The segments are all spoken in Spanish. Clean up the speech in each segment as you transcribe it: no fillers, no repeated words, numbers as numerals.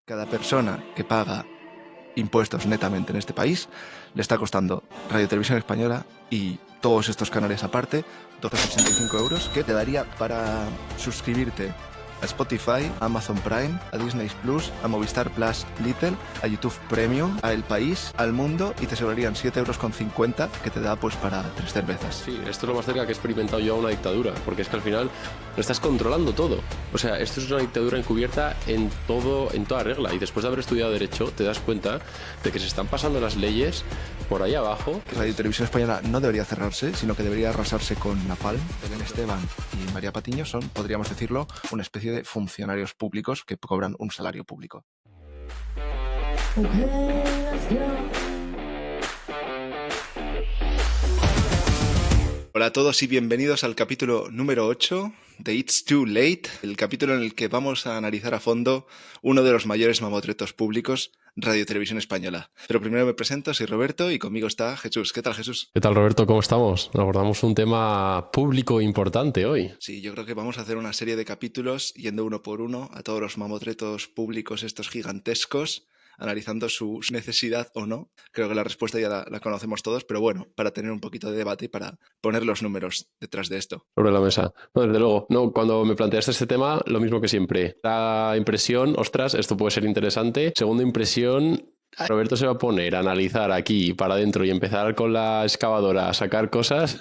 Cada persona que paga impuestos netamente en este país le está costando Radio Televisión Española y todos estos canales aparte 265 euros que te daría para suscribirte a Spotify, a Amazon Prime, a Disney Plus, a Movistar Plus Little, a YouTube Premium, a El País, al Mundo, y te sobrarían 7,50 euros que te da pues para 3 cervezas. Sí, esto es lo más cerca que he experimentado yo a una dictadura, porque es que al final lo estás controlando todo. O sea, esto es una dictadura encubierta en todo, en toda regla. Y después de haber estudiado Derecho, te das cuenta de que se están pasando las leyes por ahí abajo. Radio Televisión Española no debería cerrarse, sino que debería arrasarse con Napalm. Belén Esteban y María Patiño son, podríamos decirlo, una especie de funcionarios públicos que cobran un salario público. Hola a todos y bienvenidos al capítulo número 8 de It's Too Late, el capítulo en el que vamos a analizar a fondo uno de los mayores mamotretos públicos, Radio Televisión Española. Pero primero me presento, soy Roberto y conmigo está Jesús. ¿Qué tal, Jesús? ¿Qué tal, Roberto? ¿Cómo estamos? Abordamos un tema público importante hoy. Sí, yo creo que vamos a hacer una serie de capítulos yendo uno por uno a todos los mamotretos públicos estos gigantescos, analizando su necesidad o no. Creo que la respuesta ya la conocemos todos, pero bueno, para tener un poquito de debate y para poner los números detrás de esto. Sobre la mesa. No, desde luego. No, cuando me planteaste este tema, lo mismo que siempre. La impresión, ostras, esto puede ser interesante. Segunda impresión, Roberto se va a poner a analizar aquí para adentro y empezar con la excavadora a sacar cosas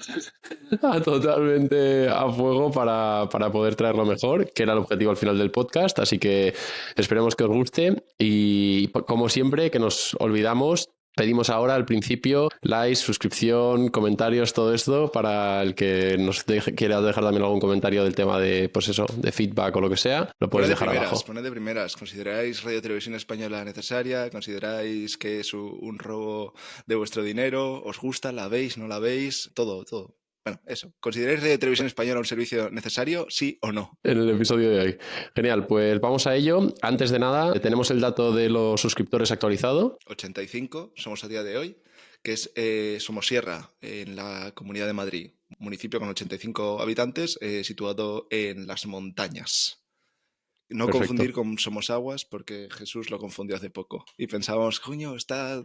totalmente a fuego para poder traerlo mejor, que era el objetivo al final del podcast. Así que esperemos que os guste y, como siempre, que nos olvidamos. Pedimos ahora al principio likes, suscripción, comentarios, todo esto para el que nos quiera dejar también algún comentario del tema de, pues eso, de feedback o lo que sea, lo puedes dejar abajo. Poned de primeras. ¿Consideráis Radio Televisión Española necesaria? ¿Consideráis que es un robo de vuestro dinero? ¿Os gusta? ¿La veis? ¿No la veis? Todo, todo. Bueno, eso. ¿Consideráis Radio Televisión Española un servicio necesario? ¿Sí o no? En el episodio de hoy. Genial, pues vamos a ello. Antes de nada, tenemos el dato de los suscriptores actualizado. 85 somos a día de hoy, que es Somosierra, en la Comunidad de Madrid, municipio con 85 habitantes, situado en las montañas. No Perfecto. confundir con Somosaguas, porque Jesús lo confundió hace poco. Y pensábamos, coño,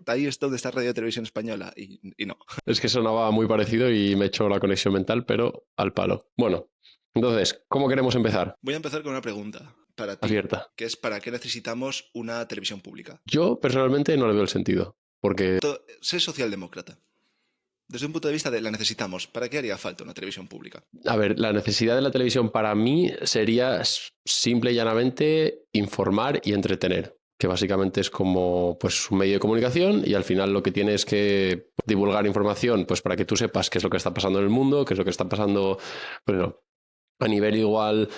ahí es donde está Radio Televisión Española. Y no. Es que sonaba muy parecido y me echó la conexión mental, pero al palo. Bueno, entonces, ¿cómo queremos empezar? Voy a empezar con una pregunta para ti, Abierta. que es ¿para qué necesitamos una televisión pública? Yo personalmente no le veo el sentido, porque Sé socialdemócrata. Desde un punto de vista de la necesitamos, ¿para qué haría falta una televisión pública? a ver, la necesidad de la televisión para mí sería simple y llanamente informar y entretener, que básicamente es como pues un medio de comunicación y al final lo que tiene es que divulgar información pues para que tú sepas qué es lo que está pasando en el mundo, qué es lo que está pasando, bueno, a nivel igual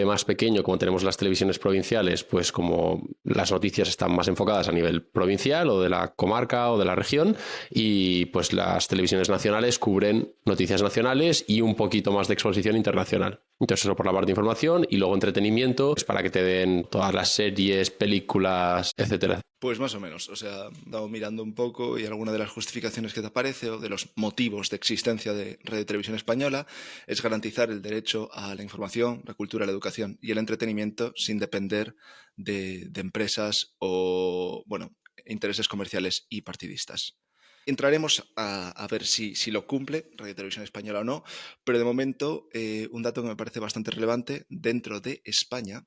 más pequeño, como tenemos las televisiones provinciales, pues como las noticias están más enfocadas a nivel provincial o de la comarca o de la región, y pues las televisiones nacionales cubren noticias nacionales y un poquito más de exposición internacional. Entonces eso por la parte de información, y luego entretenimiento es para que te den todas las series, películas, etcétera. Pues más o menos, o sea, dado mirando un poco y alguna de las justificaciones que te aparece o de los motivos de existencia de Radio Televisión Española es garantizar el derecho a la información, la cultura, la educación y el entretenimiento sin depender de empresas o, bueno, intereses comerciales y partidistas. Entraremos a ver si lo cumple Radio Televisión Española o no, pero de momento un dato que me parece bastante relevante, dentro de España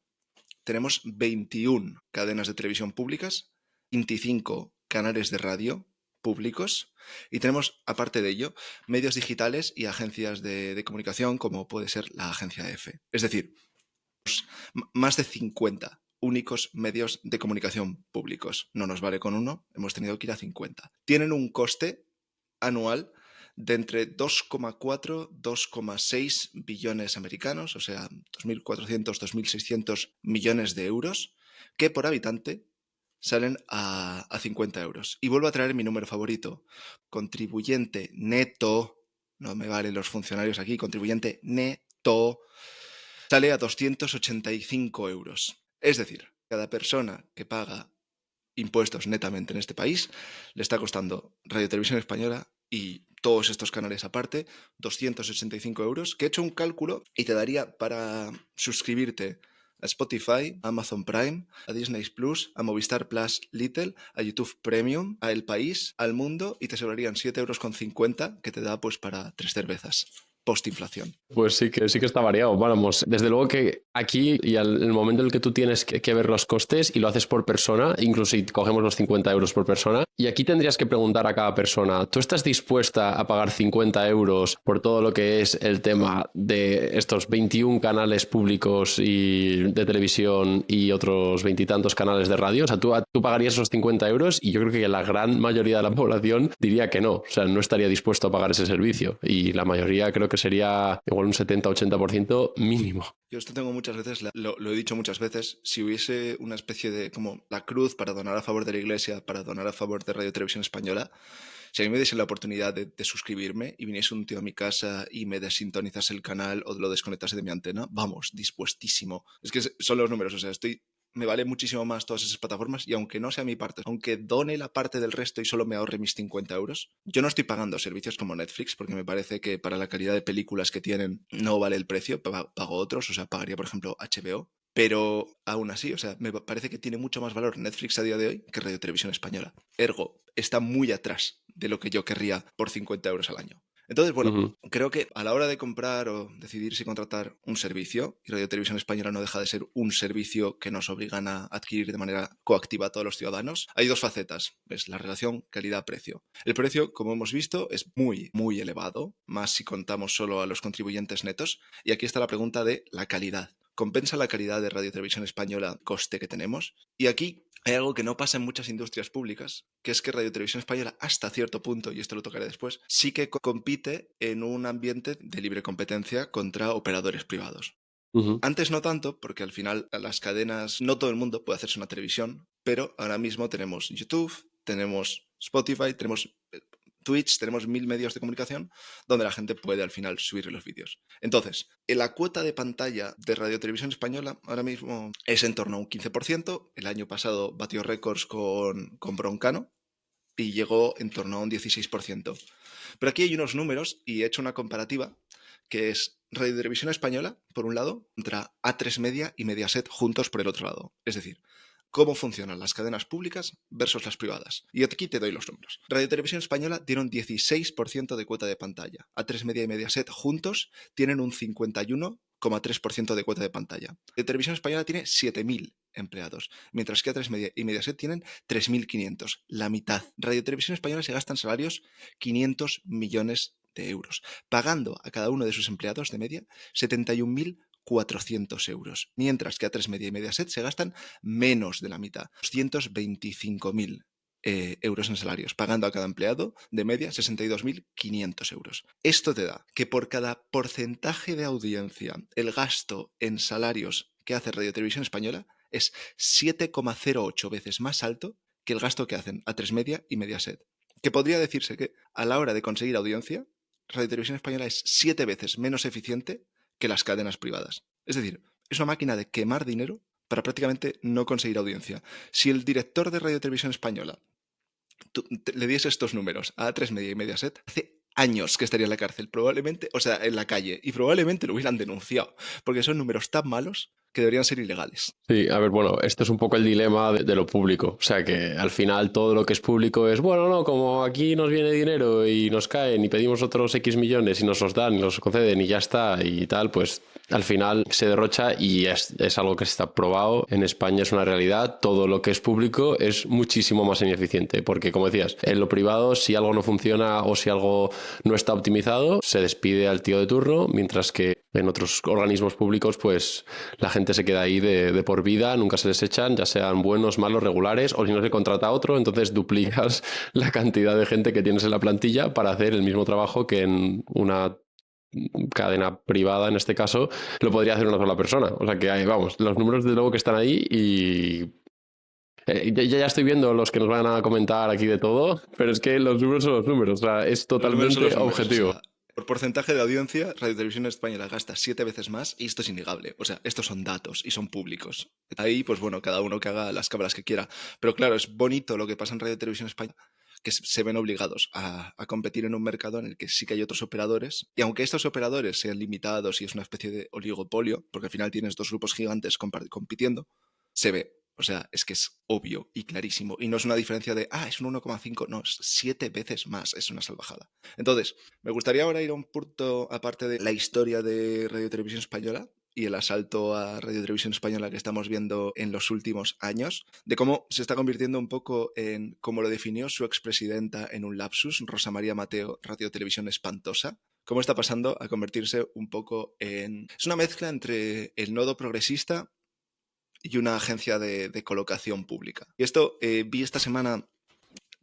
tenemos 21 cadenas de televisión públicas, 25 canales de radio públicos y tenemos, aparte de ello, medios digitales y agencias de comunicación como puede ser la agencia EFE. Es decir, más de 50 únicos medios de comunicación públicos. No nos vale con uno, hemos tenido que ir a 50. Tienen un coste anual de entre 2,4 2,6 billones americanos, o sea, 2.400, 2.600 millones de euros, que por habitante salen a 50 euros. Y vuelvo a traer mi número favorito, contribuyente neto, no me valen los funcionarios aquí, contribuyente neto, sale a 285 euros. Es decir, cada persona que paga impuestos netamente en este país le está costando Radio Televisión Española y todos estos canales aparte 285 euros, que he hecho un cálculo y te daría para suscribirte a Spotify, a Amazon Prime, a Disney Plus, a Movistar Plus Little, a YouTube Premium, a El País, al Mundo, y te sobrarían 7,50 € que te da pues para 3 cervezas post-inflación. Pues sí que está variado. Vamos, desde luego que aquí y al el momento en el que tú tienes que ver los costes y lo haces por persona, incluso si cogemos los 50 euros por persona, y aquí tendrías que preguntar a cada persona, ¿tú estás dispuesta a pagar 50 euros por todo lo que es el tema de estos 21 canales públicos y de televisión y otros veintitantos canales de radio? O sea, tú pagarías esos 50 euros y yo creo que la gran mayoría de la población diría que no. O sea, no estaría dispuesto a pagar ese servicio. Y la mayoría creo que sería igual un 70-80% mínimo. Yo esto tengo muchas veces, lo he dicho muchas veces, si hubiese una especie de como la cruz para donar a favor de la Iglesia, para donar a favor de Radio Televisión Española, si a mí me diese la oportunidad de suscribirme y viniese un tío a mi casa y me desintonizase el canal o lo desconectase de mi antena, vamos, dispuestísimo. Es que son los números, o sea, me vale muchísimo más todas esas plataformas y aunque no sea mi parte, aunque done la parte del resto y solo me ahorre mis 50 euros, yo no estoy pagando servicios como Netflix porque me parece que para la calidad de películas que tienen no vale el precio, pago otros, o sea, pagaría por ejemplo HBO, pero aún así, o sea, me parece que tiene mucho más valor Netflix a día de hoy que Radio Televisión Española. Ergo, está muy atrás de lo que yo querría por 50 euros al año. Entonces, bueno, creo que a la hora de comprar o decidir si contratar un servicio, y Radio Televisión Española no deja de ser un servicio que nos obligan a adquirir de manera coactiva a todos los ciudadanos, hay dos facetas. Es la relación calidad-precio. El precio, como hemos visto, es muy, muy elevado, más si contamos solo a los contribuyentes netos. Y aquí está la pregunta de la calidad. ¿Compensa la calidad de Radio Televisión Española coste que tenemos? Y aquí hay algo que no pasa en muchas industrias públicas, que es que Radio Televisión Española, hasta cierto punto, y esto lo tocaré después, sí que compite en un ambiente de libre competencia contra operadores privados. Antes no tanto, porque al final las cadenas, no todo el mundo puede hacerse una televisión, pero ahora mismo tenemos YouTube, tenemos Spotify, tenemos Twitch, tenemos 1000 medios de comunicación donde la gente puede al final subir los vídeos. Entonces, la cuota de pantalla de Radio Televisión Española ahora mismo es en torno a un 15%. El año pasado batió récords con Broncano y llegó en torno a un 16%. Pero aquí hay unos números y he hecho una comparativa que es Radio Televisión Española, por un lado, contra A3 Media y Mediaset juntos por el otro lado. Es decir, cómo funcionan las cadenas públicas versus las privadas. Y aquí te doy los números. Radio Televisión Española tiene un 16% de cuota de pantalla. A3 Media y Mediaset juntos tienen un 51,3% de cuota de pantalla. Radio Televisión Española tiene 7.000 empleados, mientras que A3 Media y Mediaset tienen 3.500, la mitad. Radio Televisión Española se gasta en salarios 500 millones de euros, pagando a cada uno de sus empleados de media 71.400 euros, mientras que A3 Media y Mediaset se gastan menos de la mitad, 225.000 euros en salarios, pagando a cada empleado de media 62.500 euros. Esto te da que por cada porcentaje de audiencia, el gasto en salarios que hace Radio Televisión Española es 7,08 veces más alto que el gasto que hacen A3 Media y Mediaset. Que podría decirse que a la hora de conseguir audiencia, Radio Televisión Española es 7 veces menos eficiente que las cadenas privadas. Es decir, es una máquina de quemar dinero para prácticamente no conseguir audiencia. Si el director de Radio Televisión Española le diese estos números a A3 Media y Mediaset, hace años que estaría en la cárcel, probablemente, o sea, en la calle, y probablemente lo hubieran denunciado, porque son números tan malos que deberían ser ilegales. Sí, a ver, bueno, este es un poco el dilema de lo público. O sea, que al final todo lo que es público es, bueno, no, como aquí nos viene dinero y nos caen y pedimos otros X millones y nos los dan y los conceden y ya está y tal, pues al final se derrocha y es algo que está probado. En España es una realidad. Todo lo que es público es muchísimo más ineficiente porque, como decías, en lo privado, si algo no funciona o si algo no está optimizado, se despide al tío de turno, mientras que en otros organismos públicos, pues la gente se queda ahí de por vida, nunca se les echan, ya sean buenos, malos, regulares, o si no se contrata a otro, entonces duplicas la cantidad de gente que tienes en la plantilla para hacer el mismo trabajo que en una cadena privada, en este caso, lo podría hacer una sola persona. O sea que hay, vamos, los números de luego que están ahí y ya estoy viendo los que nos van a comentar aquí de todo, pero es que los números son los números, o sea, es Los números son totalmente los números, objetivo. o sea, por porcentaje de audiencia, Radio Televisión Española gasta 7 veces más y esto es innegable. O sea, estos son datos y son públicos. Ahí, pues bueno, cada uno que haga las cámaras que quiera. Pero claro, es bonito lo que pasa en Radio Televisión Española, que se ven obligados a competir en un mercado en el que sí que hay otros operadores, y aunque estos operadores sean limitados y es una especie de oligopolio, porque al final tienes dos grupos gigantes compitiendo, se ve. O sea, es que es obvio y clarísimo. Y no es una diferencia de, es un 1,5, no, es 7 veces más, es una salvajada. Entonces, me gustaría ahora ir a un punto aparte de la historia de Radio Televisión Española y el asalto a Radio Televisión Española que estamos viendo en los últimos años, de cómo se está convirtiendo un poco en, como lo definió su expresidenta en un lapsus, Rosa María Mateo, Radio Televisión Espantosa, cómo está pasando a convertirse un poco en... Es una mezcla entre el nodo progresista y una agencia de colocación pública. Y esto, vi esta semana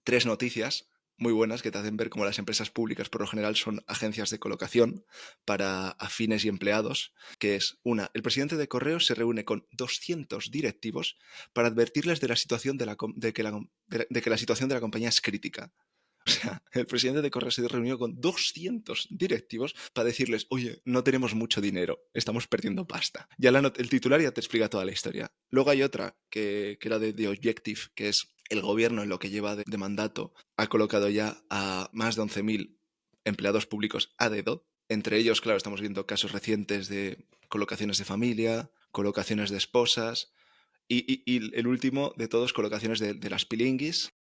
3 noticias muy buenas que te hacen ver cómo las empresas públicas por lo general son agencias de colocación para afines y empleados, que es una, el presidente de Correos se reúne con 200 directivos para advertirles de la situación de que la situación de la compañía es crítica. O sea, el presidente de Correos se reunió con 200 directivos para decirles, oye, no tenemos mucho dinero, estamos perdiendo pasta. Ya el titular ya te explica toda la historia. Luego hay otra, que era de The Objective, que es el gobierno en lo que lleva de mandato, ha colocado ya a más de 11.000 empleados públicos a dedo. Entre ellos, claro, estamos viendo casos recientes de colocaciones de familia, colocaciones de esposas y el último de todos, colocaciones de las pilinguis,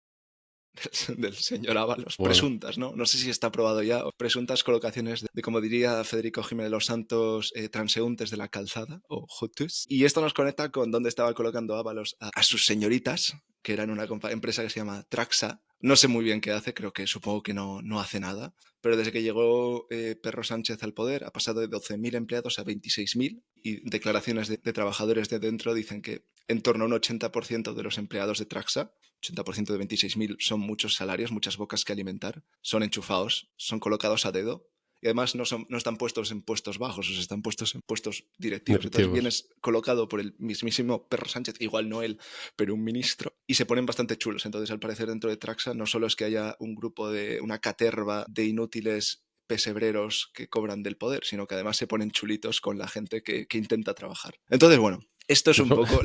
del señor Ábalos, Bueno, presuntas, ¿no? No sé si está aprobado ya, presuntas colocaciones de como diría Federico Jiménez Los Santos, transeúntes de la calzada, o hutus. Y esto nos conecta con dónde estaba colocando Ábalos a sus señoritas, que eran una empresa que se llama Traxa. No sé muy bien qué hace, creo que supongo que no hace nada, pero desde que llegó Pedro Sánchez al poder ha pasado de 12.000 empleados a 26.000 y declaraciones de trabajadores de dentro dicen que en torno a un 80% de los empleados de Traxa, 80% de 26.000 son muchos salarios, muchas bocas que alimentar, son enchufados, son colocados a dedo y además no están puestos en puestos bajos, o sea, están puestos en puestos directivos. Entonces directivos. vienes colocado por el mismísimo Pedro Sánchez, igual no él, pero un ministro, y se ponen bastante chulos. Entonces, al parecer, dentro de Traxa no solo es que haya un grupo una caterva de inútiles pesebreros que cobran del poder, sino que además se ponen chulitos con la gente que intenta trabajar. Entonces, bueno, esto es un poco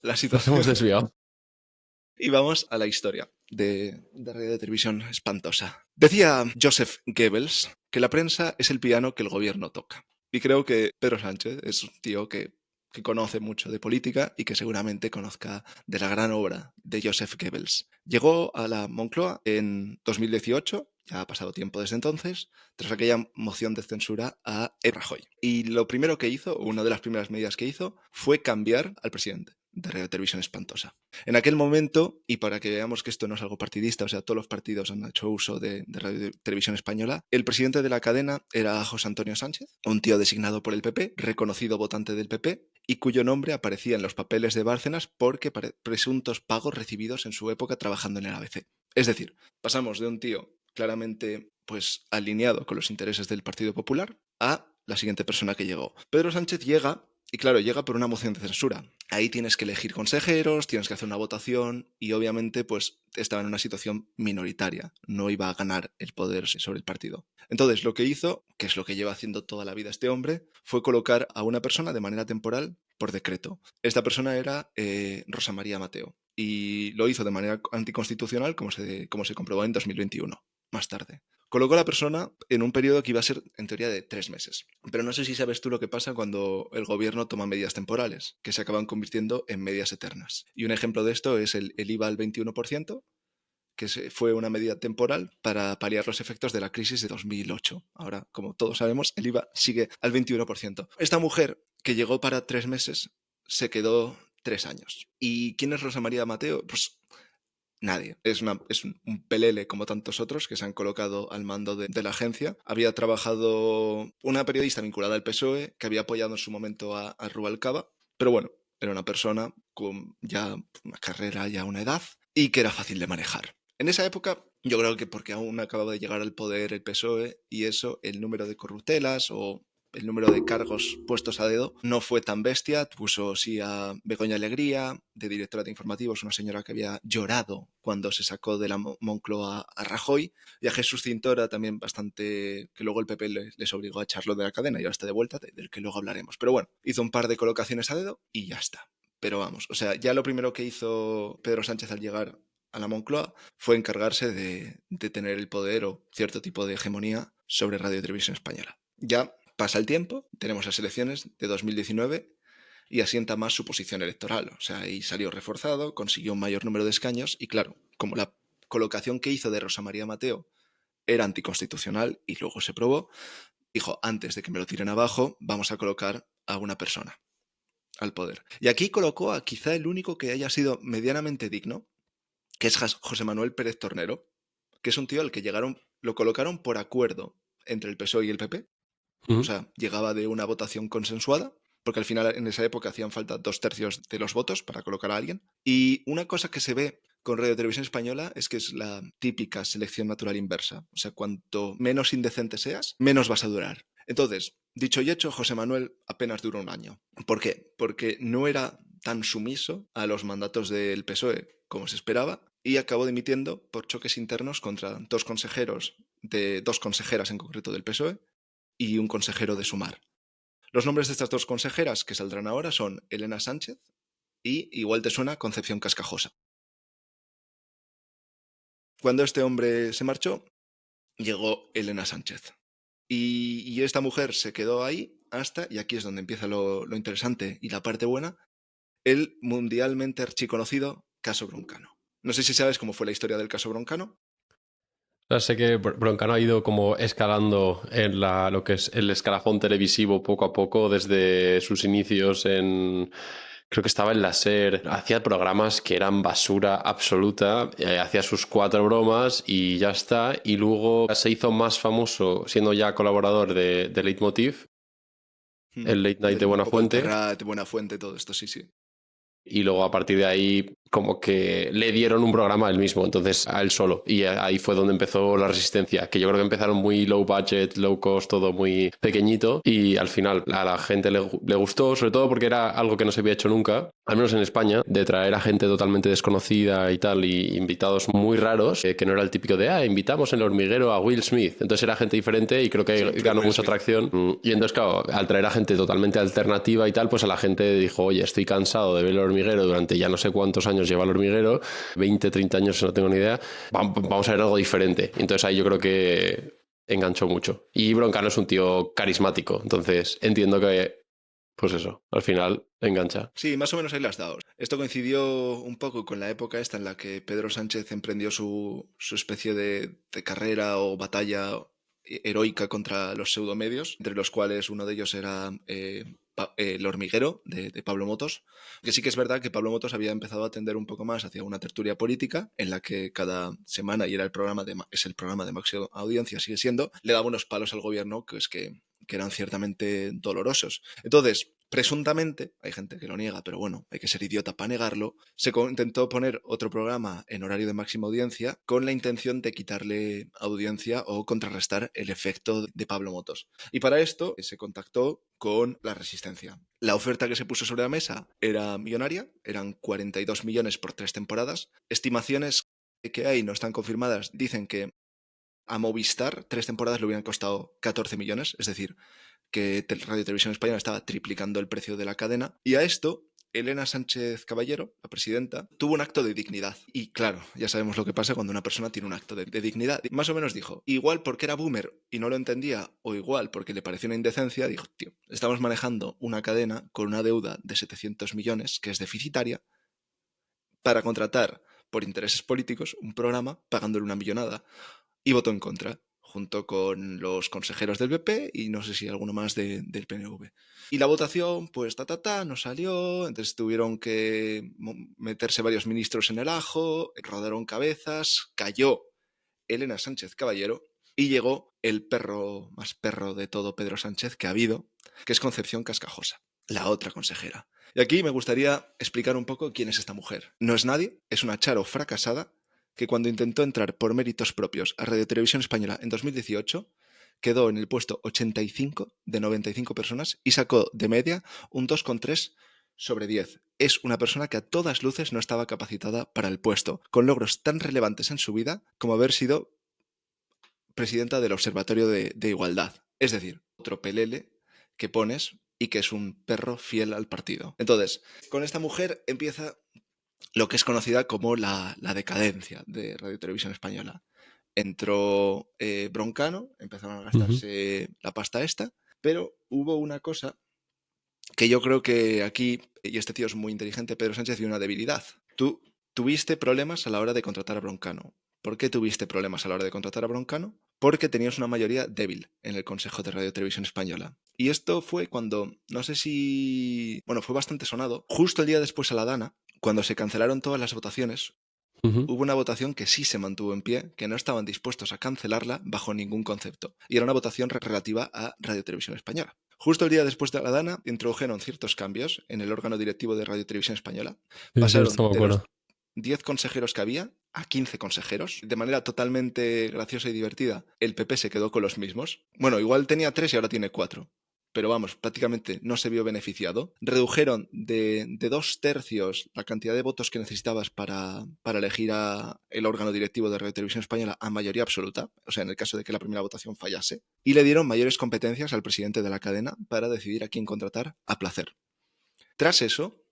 la Nos hemos situación. desviado. Y vamos a la historia de Radio de Televisión Espantosa. Decía Joseph Goebbels que la prensa es el piano que el gobierno toca. Y creo que Pedro Sánchez es un tío que conoce mucho de política y que seguramente conozca de la gran obra de Joseph Goebbels. Llegó a la Moncloa en 2018, ya ha pasado tiempo desde entonces, tras aquella moción de censura a Rajoy. Y lo primero que hizo, o una de las primeras medidas que hizo, fue cambiar al presidente de Radio Televisión Espantosa. En aquel momento, y para que veamos que esto no es algo partidista, o sea, todos los partidos han hecho uso de Radio Televisión Española, el presidente de la cadena era José Antonio Sánchez, un tío designado por el PP, reconocido votante del PP, y cuyo nombre aparecía en los papeles de Bárcenas porque presuntos pagos recibidos en su época trabajando en el ABC. Es decir, pasamos de un tío claramente pues alineado con los intereses del Partido Popular a la siguiente persona que llegó. Pedro Sánchez llega y claro, llega por una moción de censura. Ahí tienes que elegir consejeros, tienes que hacer una votación y obviamente pues estaba en una situación minoritaria. No iba a ganar el poder sobre el partido. Entonces lo que hizo, que es lo que lleva haciendo toda la vida este hombre, fue colocar a una persona de manera temporal por decreto. Esta persona era Rosa María Mateo y lo hizo de manera anticonstitucional como se comprobó en 2021, más tarde. Colocó a la persona en un periodo que iba a ser, en teoría, de 3 meses. Pero no sé si sabes tú lo que pasa cuando el gobierno toma medidas temporales, que se acaban convirtiendo en medidas eternas. Y un ejemplo de esto es el IVA al 21%, que fue una medida temporal para paliar los efectos de la crisis de 2008. Ahora, como todos sabemos, el IVA sigue al 21%. Esta mujer, que llegó para 3 meses, se quedó 3 años. ¿Y quién es Rosa María Mateo? Pues nadie. Es un pelele como tantos otros que se han colocado al mando de la agencia. Había trabajado una periodista vinculada al PSOE que había apoyado en su momento a Rubalcaba, pero bueno, era una persona con ya una carrera, ya una edad y que era fácil de manejar. En esa época, yo creo que porque aún acababa de llegar al poder el PSOE y eso, el número de corruptelas o el número de cargos puestos a dedo no fue tan bestia. Puso sí a Begoña Alegría, de directora de informativos, una señora que había llorado cuando se sacó de la Moncloa a Rajoy, y a Jesús Cintora también bastante, que luego el PP les obligó a echarlo de la cadena y ahora está de vuelta, del que luego hablaremos. Pero bueno, hizo un par de colocaciones a dedo y ya está. Pero vamos, o sea, ya lo primero que hizo Pedro Sánchez al llegar a la Moncloa fue encargarse de tener el poder o cierto tipo de hegemonía sobre Radio y Televisión Española. Ya pasa el tiempo, tenemos las elecciones de 2019 y asienta más su posición electoral. O sea, ahí salió reforzado, consiguió un mayor número de escaños y claro, como la colocación que hizo de Rosa María Mateo era anticonstitucional y luego se probó, dijo, antes de que me lo tiren abajo, vamos a colocar a una persona al poder. Y aquí colocó a quizá el único que haya sido medianamente digno, que es José Manuel Pérez Tornero, que es un tío al que lo colocaron por acuerdo entre el PSOE y el PP. O sea, llegaba de una votación consensuada, porque al final en esa época hacían falta 2/3 de los votos para colocar a alguien. Y una cosa que se ve con Radio Televisión Española es que es la típica selección natural inversa. O sea, cuanto menos indecente seas, menos vas a durar. Entonces, dicho y hecho, José Manuel apenas duró un año. ¿Por qué? Porque no era tan sumiso a los mandatos del PSOE como se esperaba y acabó dimitiendo por choques internos contra dos consejeros de dos consejeras en concreto del PSOE y un consejero de Sumar. Los nombres de estas dos consejeras que saldrán ahora son Elena Sánchez y, igual te suena, Concepción Cascajosa. Cuando este hombre se marchó, llegó Elena Sánchez. Y esta mujer se quedó ahí hasta, y aquí es donde empieza lo interesante y la parte buena, el mundialmente archiconocido caso Broncano. No sé si sabes cómo fue la historia del caso Broncano. Sé que Broncano ha ido como escalando en lo que es el escalafón televisivo poco a poco desde sus inicios en... Creo que estaba en la SER, hacía programas que eran basura absoluta, hacía sus 4 bromas y ya está. Y luego se hizo más famoso siendo ya colaborador de Leitmotiv, el Late Night de Un poco el Buenafuente. Terrat, Buenafuente, todo esto, sí, sí. Y luego a partir de ahí como que le dieron un programa a él mismo, entonces a él solo. Y ahí fue donde empezó la resistencia, que yo creo que empezaron muy low budget, low cost, todo muy pequeñito. Y al final a la gente le gustó, sobre todo porque era algo que no se había hecho nunca, al menos en España, de traer a gente totalmente desconocida y tal, y invitados muy raros, que no era el típico de, invitamos en el hormiguero a Will Smith. Entonces era gente diferente y creo que Sí, ganó Will mucha Smith. atracción. Y entonces, claro, al traer a gente totalmente alternativa y tal, pues a la gente dijo, oye, estoy cansado de ver el hormiguero durante ya no sé cuántos años lleva el hormiguero, 20, 30 años, no tengo ni idea, vamos a ver algo diferente. Entonces ahí yo creo que enganchó mucho. Y Broncano es un tío carismático, entonces entiendo que, pues eso, al final engancha. Sí, más o menos ahí las has dado. Esto coincidió un poco con la época esta en la que Pedro Sánchez emprendió su especie de carrera o batalla heroica contra los pseudomedios, entre los cuales uno de ellos era El hormiguero de Pablo Motos, que sí que es verdad que Pablo Motos había empezado a tender un poco más hacia una tertulia política en la que cada semana, y era es el programa de máxima audiencia, sigue siendo, le daba unos palos al gobierno que eran ciertamente dolorosos. Entonces, presuntamente, hay gente que lo niega, pero bueno, hay que ser idiota para negarlo, se intentó poner otro programa en horario de máxima audiencia con la intención de quitarle audiencia o contrarrestar el efecto de Pablo Motos. Y para esto se contactó con la Resistencia. La oferta que se puso sobre la mesa era millonaria, eran 42 millones por 3 temporadas. Estimaciones que hay, no están confirmadas, dicen que a Movistar 3 temporadas le hubieran costado 14 millones, es decir, que Radio Televisión Española estaba triplicando el precio de la cadena. Y a esto, Elena Sánchez Caballero, la presidenta, tuvo un acto de dignidad. Y claro, ya sabemos lo que pasa cuando una persona tiene un acto de dignidad. Más o menos dijo, igual porque era boomer y no lo entendía, o igual porque le pareció una indecencia, dijo, tío, estamos manejando una cadena con una deuda de 700 millones que es deficitaria para contratar por intereses políticos un programa pagándole una millonada. Y votó en contra, junto con los consejeros del PP y no sé si alguno más del PNV. Y la votación, pues no salió, entonces tuvieron que meterse varios ministros en el ajo, rodaron cabezas, cayó Elena Sánchez Caballero y llegó el perro más perro de todo Pedro Sánchez que ha habido, que es Concepción Cascajosa, la otra consejera. Y aquí me gustaría explicar un poco quién es esta mujer. No es nadie, es una charo fracasada que cuando intentó entrar por méritos propios a Radio Televisión Española en 2018 quedó en el puesto 85 de 95 personas y sacó de media un 2,3 sobre 10. Es una persona que a todas luces no estaba capacitada para el puesto, con logros tan relevantes en su vida como haber sido presidenta del Observatorio de Igualdad. Es decir, otro pelele que pones y que es un perro fiel al partido. Entonces, con esta mujer empieza lo que es conocida como la decadencia de Radio Televisión Española. Entró Broncano, empezaron a Ujú. gastarse la pasta esta, pero hubo una cosa que yo creo que aquí, y este tío es muy inteligente, Pedro Sánchez, vio una debilidad. Tú tuviste problemas a la hora de contratar a Broncano. ¿Por qué tuviste problemas a la hora de contratar a Broncano? Porque tenías una mayoría débil en el Consejo de Radio Televisión Española. Y esto fue cuando, no sé si, bueno, fue bastante sonado, justo el día después a la Dana, cuando se cancelaron todas las votaciones, Ujú. hubo una votación que sí se mantuvo en pie, que no estaban dispuestos a cancelarla bajo ningún concepto. Y era una votación relativa a Radio Televisión Española. Justo el día después de la Dana introdujeron ciertos cambios en el órgano directivo de Radio Televisión Española. Sí, sí, Pasaron esto me de acuerdo. los 10 consejeros que había a 15 consejeros. De manera totalmente graciosa y divertida, el PP se quedó con los mismos. Bueno, igual tenía 3 y ahora tiene 4. Pero vamos, prácticamente no se vio beneficiado. Redujeron de 2/3 la cantidad de votos que necesitabas para elegir a el órgano directivo de Radio Televisión Española a mayoría absoluta, o sea, en el caso de que la primera votación fallase, y le dieron mayores competencias al presidente de la cadena para decidir a quién contratar a placer. Tras eso,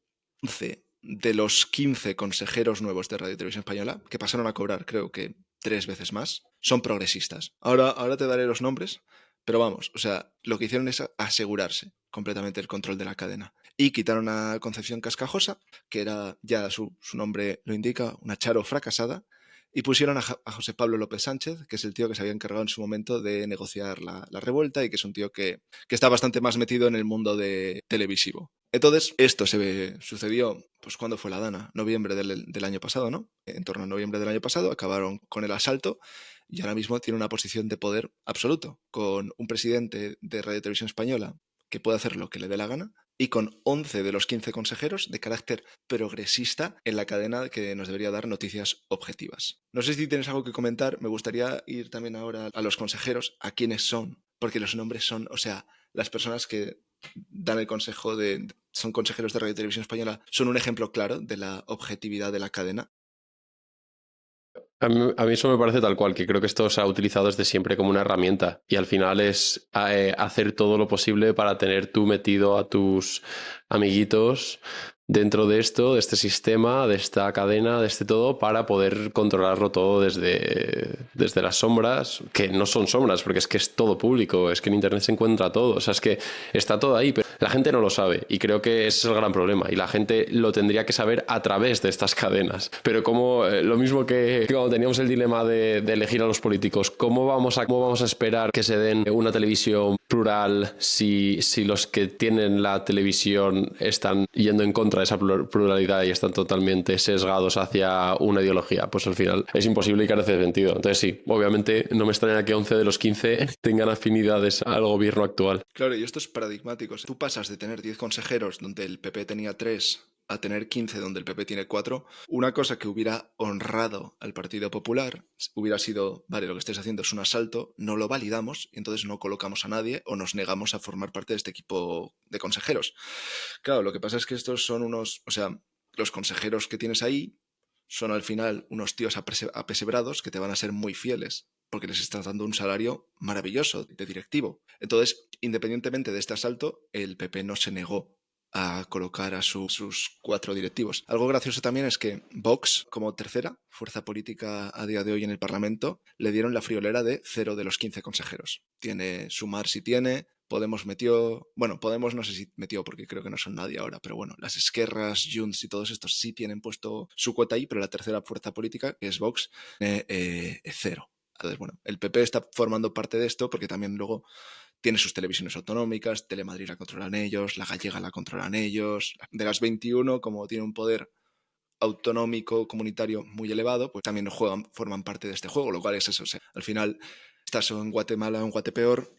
11 de los 15 consejeros nuevos de Radio Televisión Española, que pasaron a cobrar creo que 3 veces más, son progresistas. Ahora te daré los nombres, pero vamos, o sea, lo que hicieron es asegurarse completamente el control de la cadena. Y quitaron a Concepción Cascajosa, que era, ya su nombre lo indica, una charo fracasada, y pusieron a José Pablo López Sánchez, que es el tío que se había encargado en su momento de negociar la revuelta y que es un tío que está bastante más metido en el mundo televisivo. Entonces, esto sucedió, pues ¿cuándo fue la Dana? Noviembre del año pasado, ¿no? En torno a noviembre del año pasado acabaron con el asalto y ahora mismo tiene una posición de poder absoluto, con un presidente de Radio Televisión Española que puede hacer lo que le dé la gana y con 11 de los 15 consejeros de carácter progresista en la cadena que nos debería dar noticias objetivas. No sé si tienes algo que comentar, me gustaría ir también ahora a los consejeros, a quiénes son, porque los nombres son, o sea, las personas que dan el consejo son consejeros de Radio y Televisión Española, son un ejemplo claro de la objetividad de la cadena. A mí eso me parece tal cual, que creo que esto se ha utilizado desde siempre como una herramienta y al final es hacer todo lo posible para tener tú metido a tus amiguitos dentro de esto, de este sistema, de esta cadena, de este todo, para poder controlarlo todo desde las sombras, que no son sombras, porque es que es todo público, es que en Internet se encuentra todo, o sea, es que está todo ahí, pero la gente no lo sabe y creo que ese es el gran problema y la gente lo tendría que saber a través de estas cadenas. Pero como lo mismo que cuando teníamos el dilema de elegir a los políticos, ¿cómo vamos a esperar que se den una televisión plural si los que tienen la televisión están yendo en contra de esa pluralidad y están totalmente sesgados hacia una ideología? Pues al final es imposible y carece de sentido. Entonces sí, obviamente no me extraña que 11 de los 15 tengan afinidades al gobierno actual. Claro, y esto es paradigmático. Tú pasas de tener 10 consejeros donde el PP tenía 3 a tener 15 donde el PP tiene 4. Una cosa que hubiera honrado al Partido Popular hubiera sido, vale, lo que estáis haciendo es un asalto, no lo validamos y entonces no colocamos a nadie o nos negamos a formar parte de este equipo de consejeros. Claro, lo que pasa es que estos son unos, o sea, los consejeros que tienes ahí son al final unos tíos apesebrados que te van a ser muy fieles porque les estás dando un salario maravilloso de directivo. Entonces, independientemente de este asalto, el PP no se negó a colocar a sus 4 directivos. Algo gracioso también es que Vox, como tercera fuerza política a día de hoy en el Parlamento, le dieron la friolera de 0 de los 15 consejeros. Tiene Sumar si tiene, Podemos metió, bueno, Podemos no sé si metió porque creo que no son nadie ahora, pero bueno, las Esquerras, Junts y todos estos sí tienen puesto su cuota ahí, pero la tercera fuerza política, que es Vox, 0. Entonces, bueno, el PP está formando parte de esto porque también luego tiene sus televisiones autonómicas, Telemadrid la controlan ellos, la gallega la controlan ellos. De las 21, como tiene un poder autonómico comunitario muy elevado, pues también forman parte de este juego, lo cual es eso. O sea, al final, estás en Guatemala o en Guatepeor,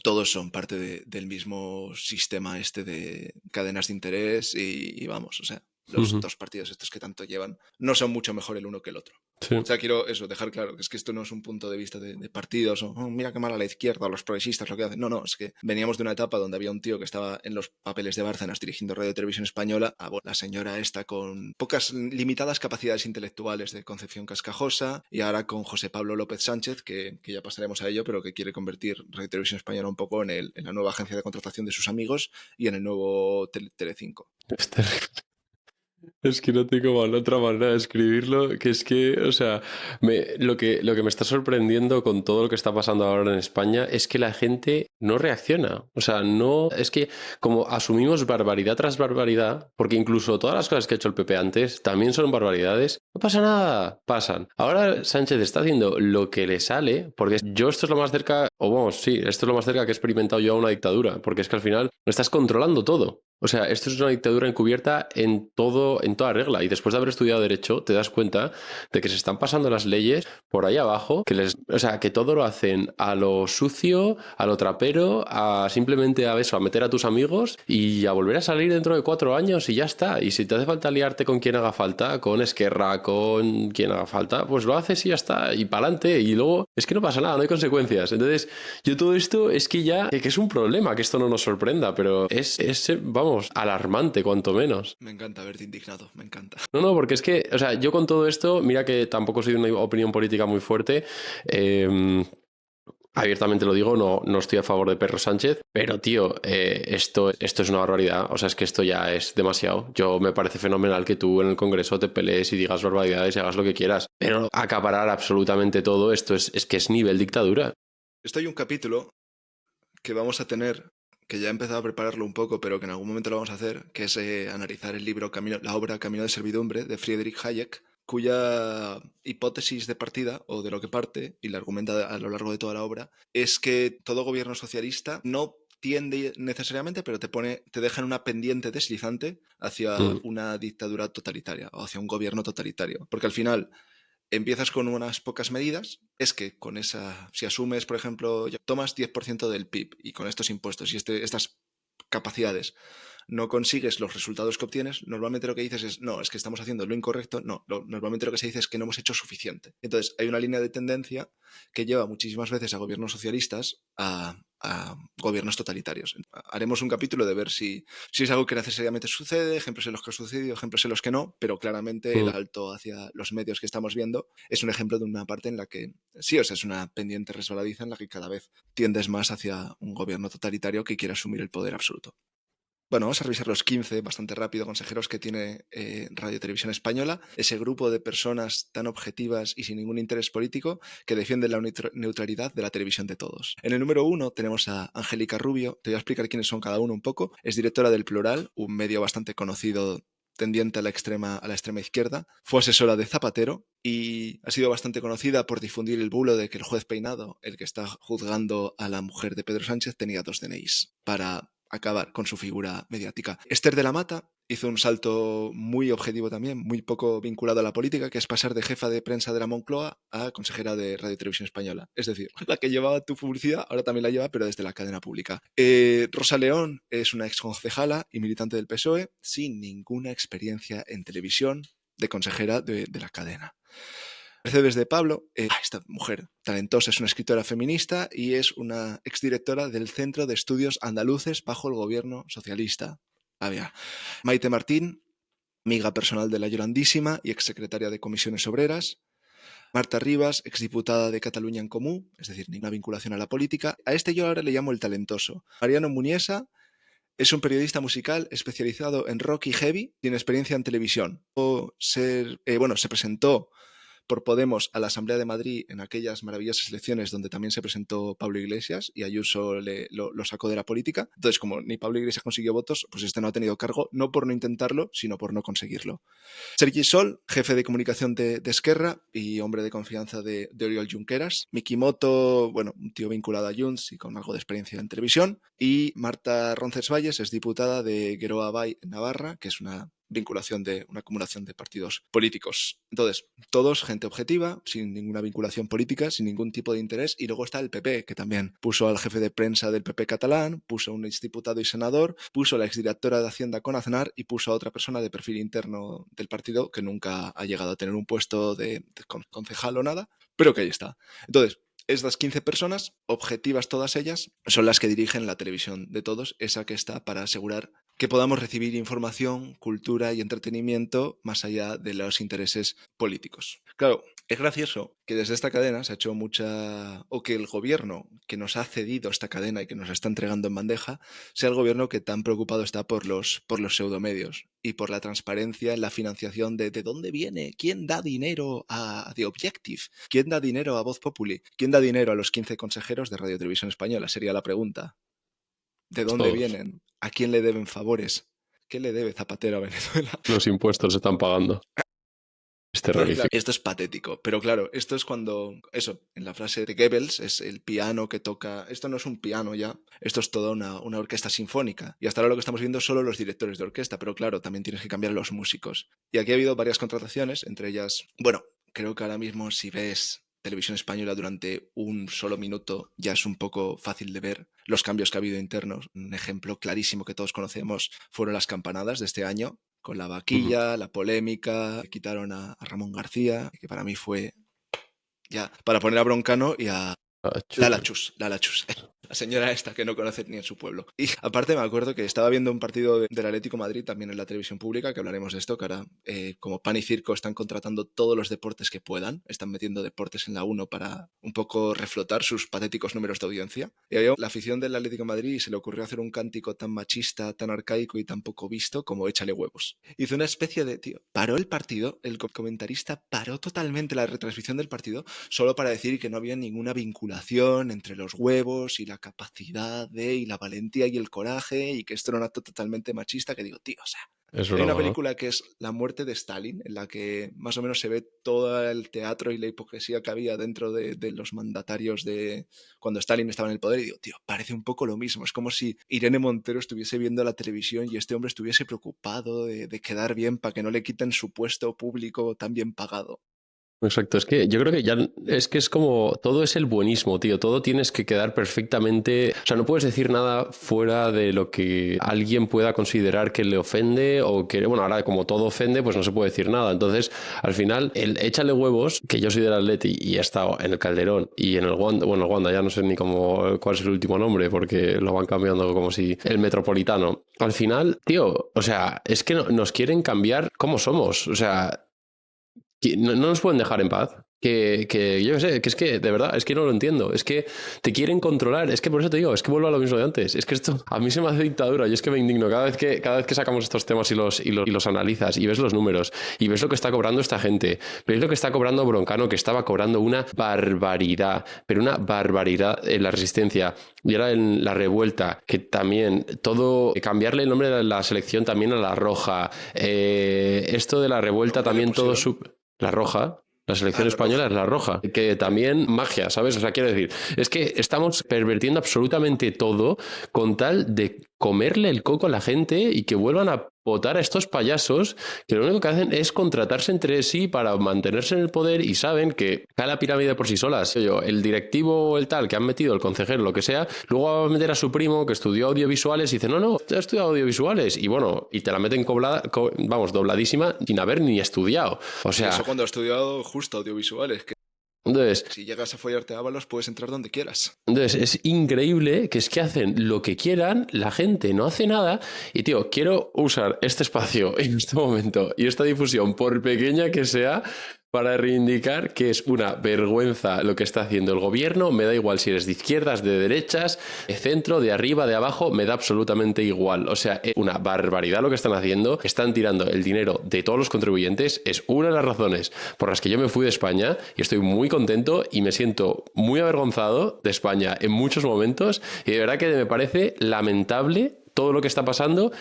todos son parte del mismo sistema este de cadenas de interés y vamos, o sea, los Ujú. dos partidos estos que tanto llevan no son mucho mejor el uno que el otro. Sí. O sea, quiero eso, dejar claro que es que esto no es un punto de vista de partidos o "Oh, mira qué mal a la izquierda o los progresistas lo que hacen". No, no, es que veníamos de una etapa donde había un tío que estaba en los papeles de Bárcenas dirigiendo Radio Televisión Española, a la señora esta con pocas limitadas capacidades intelectuales de Concepción Cascajosa y ahora con José Pablo López Sánchez, que ya pasaremos a ello, pero que quiere convertir Radio Televisión Española un poco en la nueva agencia de contratación de sus amigos y en el nuevo Telecinco. Es terrible. Es que no tengo otra manera de escribirlo, que es que, o sea, lo que me está sorprendiendo con todo lo que está pasando ahora en España es que la gente no reacciona. O sea, no, es que como asumimos barbaridad tras barbaridad, porque incluso todas las cosas que ha hecho el PP antes también son barbaridades, no pasa nada, pasan. Ahora Sánchez está haciendo lo que le sale, porque yo esto es lo más cerca, o vamos, sí, esto es lo más cerca que he experimentado yo a una dictadura, porque es que al final lo estás controlando todo. O sea, esto es una dictadura encubierta en todo, en toda regla. Y después de haber estudiado Derecho, te das cuenta de que se están pasando las leyes por ahí abajo, o sea, que todo lo hacen a lo sucio, a lo trapero, a simplemente a eso, a meter a tus amigos y a volver a salir dentro de 4 años y ya está. Y si te hace falta liarte con quien haga falta, con Esquerra, con quien haga falta, pues lo haces y ya está. Y para adelante. Y luego es que no pasa nada, no hay consecuencias. Entonces, yo todo esto es que ya, que es un problema que esto no nos sorprenda, pero vamos, alarmante cuanto menos. Me encanta verte indignado, me encanta. No, no, porque es que, o sea, yo con todo esto, mira que tampoco soy de una opinión política muy fuerte. Abiertamente lo digo, no, no estoy a favor de Pedro Sánchez, pero tío, esto es una barbaridad. O sea, es que esto ya es demasiado. Yo me parece fenomenal que tú en el Congreso te pelees y digas barbaridades y hagas lo que quieras, pero acaparar absolutamente todo esto es que es nivel dictadura. Esto hay un capítulo que vamos a tener, que ya he empezado a prepararlo un poco, pero que en algún momento lo vamos a hacer, que es analizar el libro la obra Camino de Servidumbre de Friedrich Hayek, cuya hipótesis de partida, o de lo que parte, y la argumenta a lo largo de toda la obra, es que todo gobierno socialista no tiende necesariamente, pero te deja en una pendiente deslizante hacia Mm, una dictadura totalitaria o hacia un gobierno totalitario. Porque al final empiezas con unas pocas medidas, es que con esa, si asumes, por ejemplo, tomas 10% del PIB y con estos impuestos y estas capacidades no consigues los resultados que obtienes, normalmente lo que dices es, no, es que estamos haciendo lo incorrecto, no, normalmente lo que se dice es que no hemos hecho suficiente. Entonces, hay una línea de tendencia que lleva muchísimas veces a gobiernos socialistas a gobiernos totalitarios. Haremos un capítulo de ver si es algo que necesariamente sucede, ejemplos en los que ha sucedido, ejemplos en los que no, pero claramente el mm. salto hacia los medios que estamos viendo es un ejemplo de una parte en la que sí, o sea, es una pendiente resbaladiza en la que cada vez tiendes más hacia un gobierno totalitario que quiere asumir el poder absoluto. Bueno, vamos a revisar los 15 bastante rápido consejeros que tiene Radio Televisión Española, ese grupo de personas tan objetivas y sin ningún interés político que defienden la neutralidad de la televisión de todos. En el número 1 tenemos a Angélica Rubio, te voy a explicar quiénes son cada uno un poco. Es directora del Plural, un medio bastante conocido tendiente a la extrema izquierda. Fue asesora de Zapatero y ha sido bastante conocida por difundir el bulo de que el juez Peinado, el que está juzgando a la mujer de Pedro Sánchez, tenía 2 DNIs para acabar con su figura mediática. Esther de la Mata hizo un salto muy objetivo también, muy poco vinculado a la política, que es pasar de jefa de prensa de la Moncloa a consejera de Radio y Televisión Española. Es decir, la que llevaba tu publicidad ahora también la lleva, pero desde la cadena pública. Rosa León es una exconcejala y militante del PSOE sin ninguna experiencia en televisión de consejera de la cadena. Mercedes de Pablo, esta mujer talentosa, es una escritora feminista y es una exdirectora del Centro de Estudios Andaluces bajo el gobierno socialista. Había Maite Martín, amiga personal de la Yolandísima y exsecretaria de Comisiones Obreras. Marta Rivas, exdiputada de Cataluña en Comú, es decir, ninguna vinculación a la política. A este yo ahora le llamo el talentoso. Mariano Muniesa es un periodista musical especializado en rock y heavy, sin experiencia en televisión. Se presentó por Podemos a la Asamblea de Madrid en aquellas maravillosas elecciones donde también se presentó Pablo Iglesias y Ayuso lo sacó de la política. Entonces, como ni Pablo Iglesias consiguió votos, pues este no ha tenido cargo, no por no intentarlo, sino por no conseguirlo. Sergi Sol, jefe de comunicación de Esquerra y hombre de confianza de Oriol Junqueras. Mikimoto, bueno, un tío vinculado a Junts y con algo de experiencia en televisión. Y Marta Roncesvalles es diputada de Geroa Bai en Navarra, que es una acumulación de partidos políticos. Entonces, todos gente objetiva, sin ninguna vinculación política, sin ningún tipo de interés. Y luego está el PP, que también puso al jefe de prensa del PP catalán, puso a un exdiputado y senador, puso a la exdirectora de Hacienda con Aznar y puso a otra persona de perfil interno del partido que nunca ha llegado a tener un puesto de concejal o nada, pero que ahí está. Entonces, estas 15 personas, objetivas todas ellas, son las que dirigen la televisión de todos, esa que está para asegurar que podamos recibir información, cultura y entretenimiento más allá de los intereses políticos. Claro, es gracioso que desde esta cadena se ha hecho o que el gobierno que nos ha cedido esta cadena y que nos la está entregando en bandeja, sea el gobierno que tan preocupado está por los pseudomedios y por la transparencia en la financiación de dónde viene, quién da dinero a The Objective, quién da dinero a Voz Populi, quién da dinero a los 15 consejeros de Radio Televisión Española, sería la pregunta. ¿De dónde Todos vienen? ¿A quién le deben favores? ¿Qué le debe Zapatero a Venezuela? los impuestos se están pagando. Es Entonces, terrorífico. claro, esto es patético, pero claro, esto es cuando, eso, en la frase de Goebbels, es el piano que toca, esto no es un piano ya, esto es toda una orquesta sinfónica, y hasta ahora lo que estamos viendo solo los directores de orquesta, pero claro, también tienes que cambiar a los músicos. Y aquí ha habido varias contrataciones, entre ellas, bueno, creo que ahora mismo si ves Televisión Española durante un solo minuto ya es un poco fácil de ver los cambios que ha habido internos. Un ejemplo clarísimo que todos conocemos fueron las campanadas de este año, con la vaquilla, la polémica, quitaron a Ramón García, que para mí fue ya para poner a Broncano y a Lala Chus, la señora esta que no conoce ni en su pueblo. Y aparte me acuerdo que estaba viendo un partido del Atlético de Madrid también en la televisión pública, que hablaremos de esto, que ahora como pan y circo están contratando todos los deportes que puedan, están metiendo deportes en la 1 para un poco reflotar sus patéticos números de audiencia. Y había la afición del Atlético de Madrid y se le ocurrió hacer un cántico tan machista, tan arcaico y tan poco visto como échale huevos. Hizo una especie de, tío, paró el partido, el comentarista paró totalmente la retransmisión del partido solo para decir que no había ninguna vinculación entre los huevos y la capacidad y la valentía y el coraje y que esto era un acto totalmente machista, que digo, tío, o sea, Es hay una broma, ¿no? película que es La muerte de Stalin, en la que más o menos se ve todo el teatro y la hipocresía que había dentro de los mandatarios de cuando Stalin estaba en el poder, y digo, tío, parece un poco lo mismo, es como si Irene Montero estuviese viendo la televisión y este hombre estuviese preocupado de quedar bien para que no le quiten su puesto público tan bien pagado. Exacto, es que yo creo que ya es que es como todo es el buenismo, tío, todo tienes que quedar perfectamente, o sea, no puedes decir nada fuera de lo que alguien pueda considerar que le ofende o que, bueno, ahora como todo ofende, pues no se puede decir nada, entonces al final el échale huevos, que yo soy del Atleti y he estado en el Calderón y en el Wanda, bueno, el Wanda ya no sé ni cómo, cuál es el último nombre porque lo van cambiando como si el Metropolitano, al final, tío, o sea, es que nos quieren cambiar cómo somos, o sea, no nos pueden dejar en paz. Que yo qué sé, que es que de verdad, es que no lo entiendo. Es que te quieren controlar. Es que por eso te digo, es que vuelvo a lo mismo de antes. Es que esto a mí se me hace dictadura y es que me indigno. Cada vez que sacamos estos temas y los analizas y ves los números y ves lo que está cobrando esta gente, ves lo que está cobrando Broncano, que estaba cobrando una barbaridad, pero una barbaridad en la Resistencia. Y ahora en la Revuelta, que también todo, cambiarle el nombre de la selección también a la Roja. Esto de la Revuelta ¿Cómo le también todo pusieron? La Roja. La selección La española roja. es la roja, que también magia, ¿sabes? O sea, quiero decir, es que estamos pervirtiendo absolutamente todo con tal de comerle el coco a la gente y que vuelvan a votar a estos payasos que lo único que hacen es contratarse entre sí para mantenerse en el poder y saben que cae la pirámide por sí solas. El directivo o el tal que han metido, el consejero, lo que sea, luego va a meter a su primo que estudió audiovisuales y dice, no, he estudiado audiovisuales. Y bueno, y te la meten dobladísima sin haber ni estudiado. O Y sea, eso cuando he estudiado justo audiovisuales, que entonces, si llegas a follarte a Ábalos puedes entrar donde quieras. Entonces, es increíble que es que hacen lo que quieran, la gente no hace nada. Y tío, quiero usar este espacio en este momento y esta difusión, por pequeña que sea, para reivindicar que es una vergüenza lo que está haciendo el gobierno. Me da igual si eres de izquierdas, de derechas, de centro, de arriba, de abajo, me da absolutamente igual. O sea, es una barbaridad lo que están haciendo. Están tirando el dinero de todos los contribuyentes. Es una de las razones por las que yo me fui de España y estoy muy contento y me siento muy avergonzado de España en muchos momentos. Y de verdad que me parece lamentable todo lo que está pasando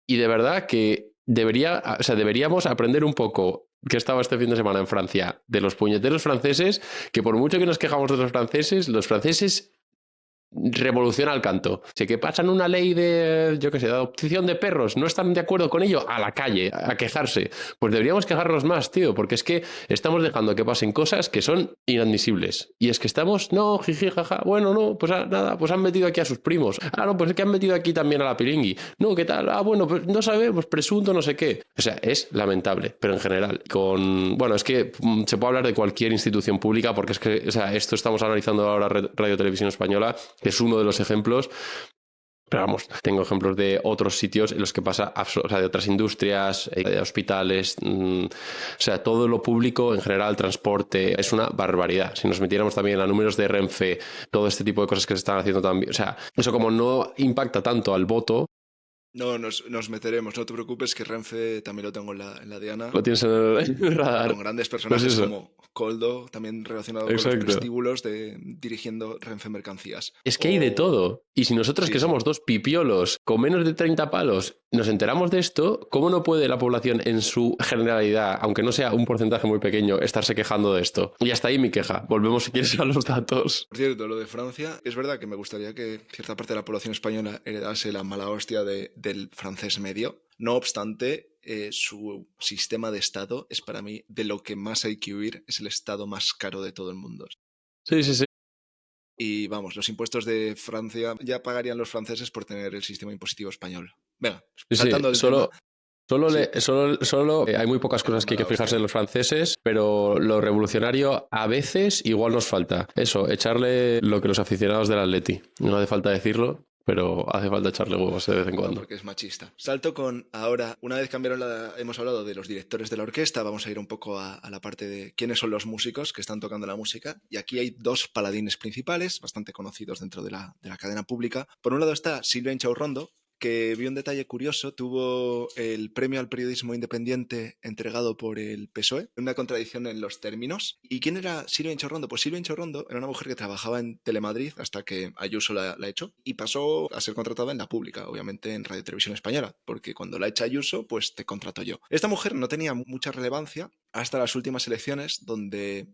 y de verdad que deberíamos aprender un poco que estaba este fin de semana en Francia de los puñeteros franceses, que por mucho que nos quejamos de los franceses revoluciona al canto. Si que pasan una ley de, yo qué sé, de adopción de perros, no están de acuerdo con ello, a la calle, a quejarse. Pues deberíamos quejarnos más, tío, porque es que estamos dejando que pasen cosas que son inadmisibles. Y es que estamos, no, jiji, jaja, bueno, no, pues nada, pues han metido aquí a sus primos. Ah, no, pues es que han metido aquí también a la piringui. No, ¿qué tal? Ah, bueno, pues no sabemos, presunto, no sé qué. O sea, es lamentable, pero en general, bueno, es que se puede hablar de cualquier institución pública, porque es que, o sea, esto estamos analizando ahora Radio Televisión Española, que es uno de los ejemplos. Pero vamos, tengo ejemplos de otros sitios en los que pasa, o sea, de otras industrias, de hospitales, o sea, todo lo público en general, transporte, es una barbaridad. Si nos metiéramos también a números de Renfe, todo este tipo de cosas que se están haciendo también, o sea, eso como no impacta tanto al voto, No, nos meteremos, no te preocupes, que Renfe también lo tengo en la Diana, lo tienes en el radar. con grandes Pues personajes eso, como Coldo, también relacionado con los exacto. prostíbulos de dirigiendo Renfe Mercancías. Es que hay de O... todo. Y si nosotros Sí, que sí. somos dos pipiolos con menos de 30 palos nos enteramos de esto, ¿cómo no puede la población en su generalidad, aunque no sea un porcentaje muy pequeño, estarse quejando de esto? Y hasta ahí mi queja. Volvemos si quieres a los datos. Por cierto, lo de Francia, es verdad que me gustaría que cierta parte de la población española heredase la mala hostia del francés medio. No obstante, su sistema de Estado es para mí de lo que más hay que huir, es el Estado más caro de todo el mundo. Sí, sí, sí. Y vamos, los impuestos de Francia ya pagarían los franceses por tener el sistema impositivo español. Venga, Sí, sí. saltando del tema, sí, Hay muy pocas es la cosas que hay que mala fijarse hostia. en los franceses, pero lo revolucionario a veces igual nos falta. Eso, echarle lo que los aficionados del Atleti. No hace falta decirlo, pero hace falta echarle huevos de vez en No, cuando. porque es machista. Salto con ahora, una vez cambiaron hemos hablado de los directores de la orquesta, vamos a ir un poco a la parte de quiénes son los músicos que están tocando la música. Y aquí hay dos paladines principales, bastante conocidos dentro de la cadena pública. Por un lado está Silvia Inchaurrondo, que vi un detalle curioso, tuvo el premio al periodismo independiente entregado por el PSOE, una contradicción en los términos. ¿Y quién era Silvia Inchaurrondo? Pues Silvia Inchaurrondo era una mujer que trabajaba en Telemadrid hasta que Ayuso la echó y pasó a ser contratada en la pública, obviamente en Radio Televisión Española, porque cuando la echa Ayuso, pues te contrato yo. Esta mujer no tenía mucha relevancia hasta las últimas elecciones, donde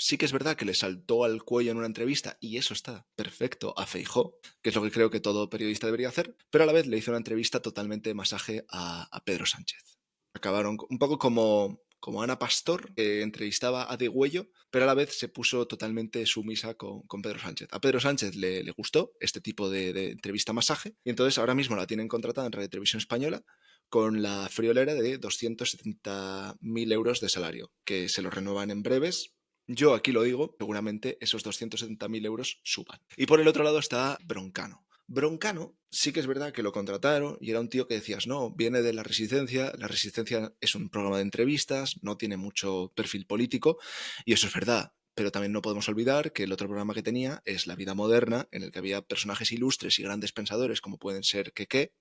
sí que es verdad que le saltó al cuello en una entrevista, y eso está perfecto, a Feijóo, que es lo que creo que todo periodista debería hacer, pero a la vez le hizo una entrevista totalmente de masaje a Pedro Sánchez. Acabaron un poco como Ana Pastor, que entrevistaba a Degüello, pero a la vez se puso totalmente sumisa con Pedro Sánchez. A Pedro Sánchez le gustó este tipo de entrevista masaje, y entonces ahora mismo la tienen contratada en Radio Televisión Española con la friolera de 270.000 euros de salario, que se lo renuevan en breves. Yo aquí lo digo, seguramente esos 270.000 euros suban. Y por el otro lado está Broncano. Broncano sí que es verdad que lo contrataron y era un tío que decías, no, viene de La Resistencia es un programa de entrevistas, no tiene mucho perfil político, y eso es verdad. Pero también no podemos olvidar que el otro programa que tenía es La Vida Moderna, en el que había personajes ilustres y grandes pensadores como pueden ser Keke.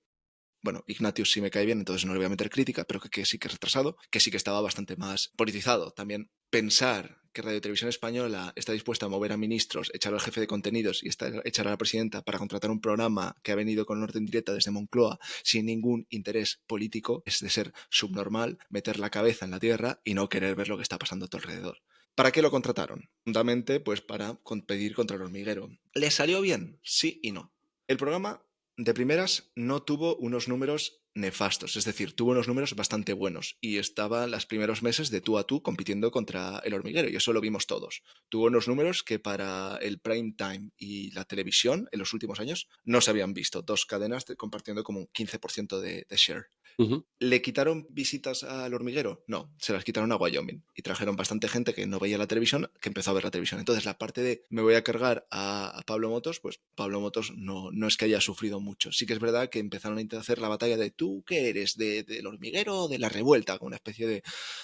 Bueno, Ignatius sí me cae bien, entonces no le voy a meter crítica, pero que sí que es retrasado, que sí que estaba bastante más politizado. También pensar que Radio Televisión Española está dispuesta a mover a ministros, echar al jefe de contenidos y echar a la presidenta para contratar un programa que ha venido con orden directa desde Moncloa sin ningún interés político, es de ser subnormal, meter la cabeza en la tierra y no querer ver lo que está pasando a tu alrededor. ¿Para qué lo contrataron? Fundamentalmente, pues para competir contra el hormiguero. ¿Le salió bien? Sí y no. El programa de primeras no tuvo unos números nefastos, es decir, tuvo unos números bastante buenos y estaba los primeros meses de tú a tú compitiendo contra el hormiguero y eso lo vimos todos. Tuvo unos números que para el prime time y la televisión en los últimos años no se habían visto, dos cadenas compartiendo como un 15% de share. Ujú. ¿Le quitaron visitas al hormiguero? No, se las quitaron a Wyoming y trajeron bastante gente que no veía la televisión que empezó a ver la televisión. Entonces la parte de me voy a cargar a Pablo Motos, pues Pablo Motos no es que haya sufrido mucho. Sí que es verdad que empezaron a hacer la batalla de tú qué eres, del hormiguero o de la revuelta, con una especie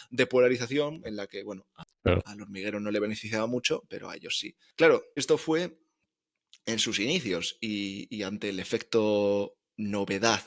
de polarización en la que, bueno, Claro. al hormiguero no le beneficiaba mucho, pero a ellos sí. Claro, esto fue en sus inicios y ante el efecto novedad.